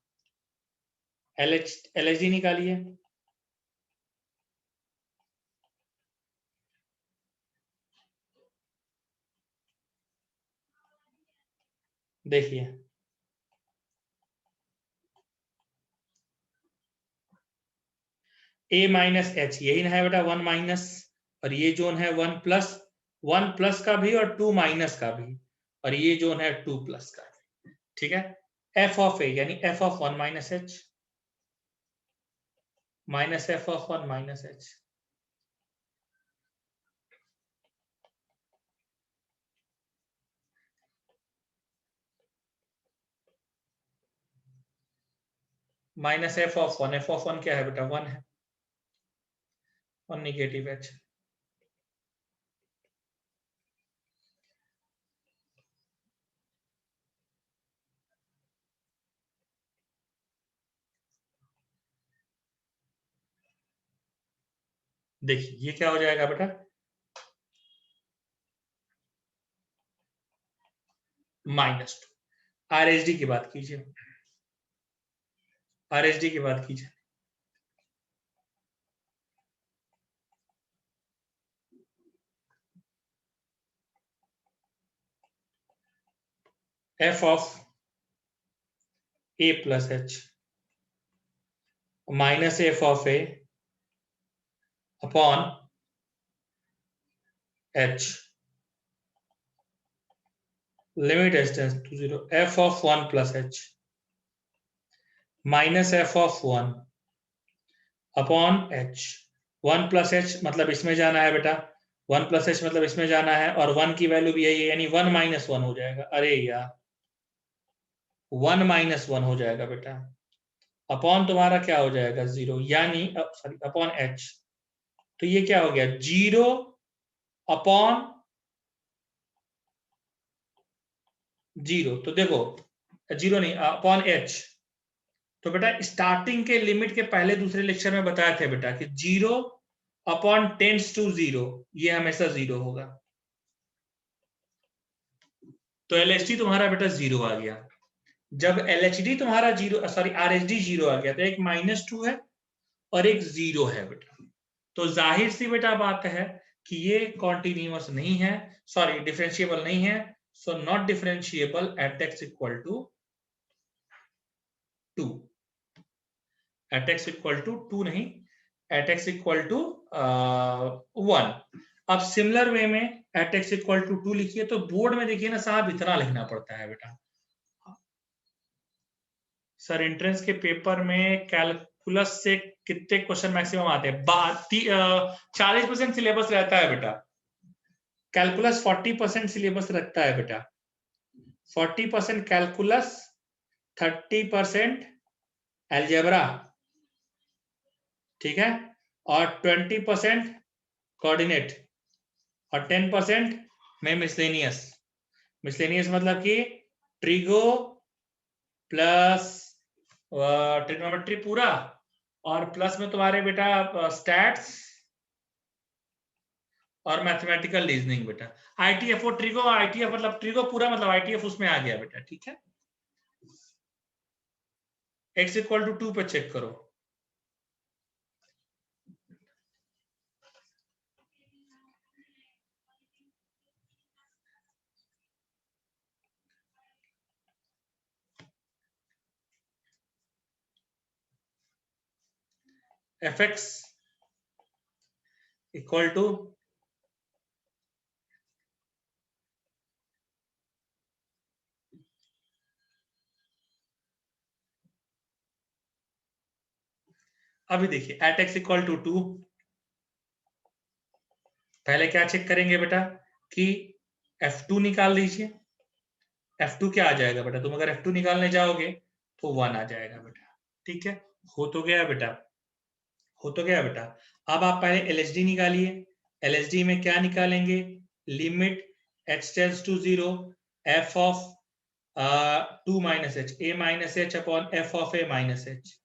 LHD निकालिए। देखिए A माइनस एच यही ना है बेटा, 1 माइनस, और ये जोन है 1 प्लस का भी और 2 माइनस का भी, और ये जोन है 2 प्लस का भी। ठीक है, एफ ऑफ ए यानी F of 1 minus H minus f of 1 minus H. Minus f of 1 क्या है बेटा, 1 है, और निगेटिव एच। देखिए ये क्या हो जाएगा बेटा, -2। आरएचडी की बात कीजिए, आरएचडी की बात कीजिए। F of a plus h minus f of a upon h, limit h tends to 0, f of 1 plus h minus f of 1 upon h. 1 plus h मतलब इसमें जाना है बेटा, 1 प्लस एच मतलब इसमें जाना है, और 1 की वैल्यू भी यही है, यानी 1 माइनस 1 हो जाएगा। अरे यार 1 माइनस 1 हो जाएगा बेटा, अपॉन तुम्हारा क्या हो जाएगा 0, यानी सॉरी अपॉन एच। तो ये क्या हो गया 0 अपॉन 0, तो देखो 0 नहीं अपॉन एच। तो बेटा स्टार्टिंग के लिमिट के पहले दूसरे लेक्चर में बताया थे बेटा कि 0 अपॉन टेंस टू 0 ये हमेशा 0 होगा। तो एलएचडी तुम्हारा बेटा 0 आ गया। जब एलएचडी तुम्हारा 0 सॉरी आरएचडी 0 आ गया, तो एक -2 है और एक 0 है बेटा। तो जाहिर सी बेटा बात है कि ये कॉन्टिन्यूअस नहीं है, सॉरी डिफरेंशिएबल नहीं है, so not differentiable at x equal to 2। At x equal to 2 नहीं, एट एक्स इक्वल टू 1। अब सिमिलर वे में एट एक्स इक्वल टू 2 लिखिए, तो बोर्ड में देखिए ना साहब इतना लिखना पड़ता है बेटा। सर एंट्रेंस के पेपर में कैलकुलस से कितने क्वेश्चन मैक्सिमम आते हैं? 40% सिलेबस रहता है बेटा। कैलकुलस 40% सिलेबस रखता है बेटा। 40% कैलकुलस, 30% एल्जेब्रा, ठीक है, और 20% कोऑर्डिनेट, और 10% में मिसलेनियस। मिसलेनियस मतलब कि ट्रिगो प्लस ट्रिग्नोमेट्री पूरा, और प्लस में तुम्हारे बेटा स्टैट्स और मैथमेटिकल रीजनिंग बेटा। आईटीएफ वो ट्रिगो, आईटीएफ मतलब ट्रिगो पूरा मतलब आईटीएफ उसमें आ गया बेटा। ठीक है, x इक्वल टू 2 पे चेक करो। एफ एक्स इक्वल टू अभी देखिए एट एक्स इक्वल टू 2, पहले क्या चेक करेंगे बेटा कि F2 निकाल लीजिए। F2 क्या आ जाएगा बेटा, तुम अगर F2 निकालने जाओगे तो 1 आ जाएगा बेटा। ठीक है, हो तो गया बेटा, हो तो गया बेटा। अब आप पहले एलएचडी निकालिए। एलएचडी में क्या निकालेंगे, limit h tends to 0 f of 2 minus h, a minus h upon f of a minus h.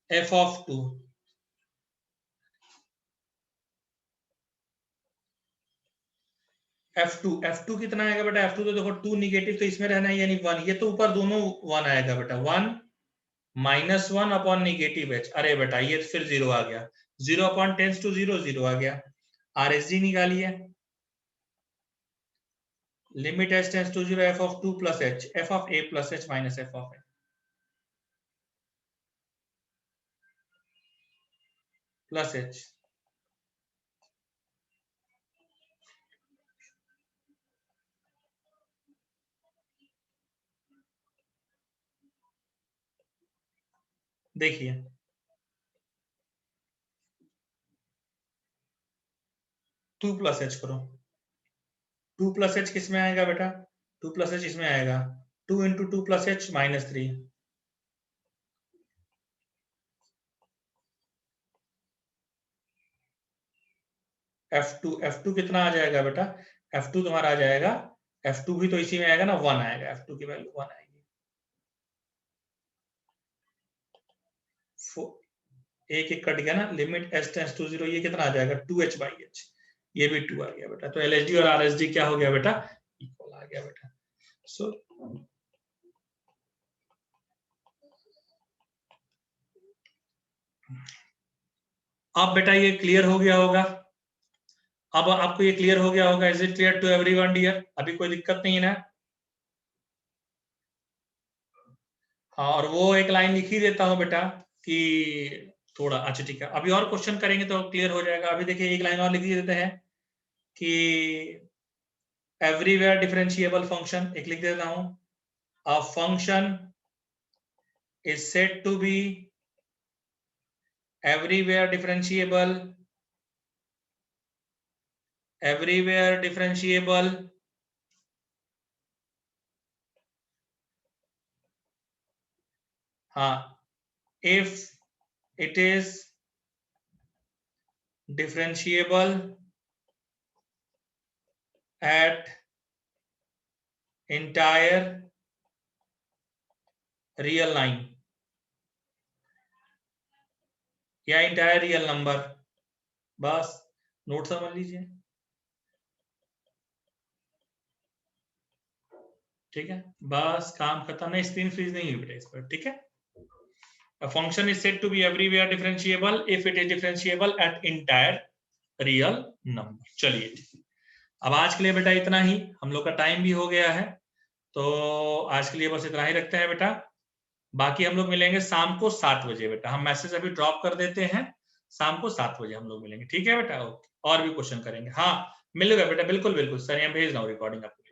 f of 2, F2 कितना आएगा बेटा? F2 तो देखो 2 निगेटिव तो इसमें रहना है, यानी 1, ये तो ऊपर दोनों 1 आएगा बेटा, 1 -1 अपॉन निगेटिव h। अरे बेटा ये फिर 0 आ गया, 0 अपॉन टेंस टू 0, 0 आ गया। RSG निकालिए, limit h tends to 0 f of 2 plus h, f of a plus h minus f of a plus h। देखिए 2 प्लस h करो, 2 प्लस h किस में आएगा बेटा? 2 प्लस h इसमें आएगा, 2 इंटू 2 प्लस h -3। F2 कितना आ जाएगा बेटा? F2 तुम्हारा आ जाएगा, F2 भी तो इसी में आएगा ना, 1 आएगा, F2 की वैल्यू 1 आएगी। एक एक कट गया ना, लिमिट h टेंस टू 0, ये कितना आ जाएगा? 2h/h, ये भी 2 आ गया बेटा। तो LSD और RSD क्या हो गया बेटा? इक्वल आ गया बेटा। सो अब बेटा ये क्लियर हो गया होगा, अब आपको ये क्लियर हो गया होगा। Is it clear to everyone dear? अभी कोई दिक्कत नहीं है ना? हाँ, और वो एक लाइन लिख ही देता हूँ बेटा कि थोड़ा, अच्छा ठीक है, अभी और क्वेश्चन करेंगे तो क्लियर हो जाएगा। अभी देखिए एक लाइन और लिख देते हैं कि एवरीवेयर डिफरेंशिएबल फंक्शन, एक लिख देता हूं, a function is said to be everywhere differentiable हाँ, if it is differentiable at entire real line या entire real number, बस नोट समझ लीजिए, ठीक है, बस काम खत्म है। स्क्रीन फ्रीज नहीं हुई बेटा इस पर, ठीक है। A function is said to be everywhere differentiable if it is differentiable at entire real number। चलिए, अब आज के लिए बेटा इतना ही, हम लोग का टाइम भी हो गया है, तो आज के लिए बस इतना ही रखते हैं बेटा। बाकी हम लोग मिलेंगे शाम को 7 बजे बेटा, हम मैसेज अभी ड्रॉप कर देते हैं, शाम को 7 बजे हम लोग मिलेंगे, ठीक है बेटा। और भी क्वेश्चन करेंगे, हाँ मिलेगा बेटा, बिल्कुल बिल्कुल सर, यहाँ भेज रहा हूँ रिकॉर्डिंग आपको।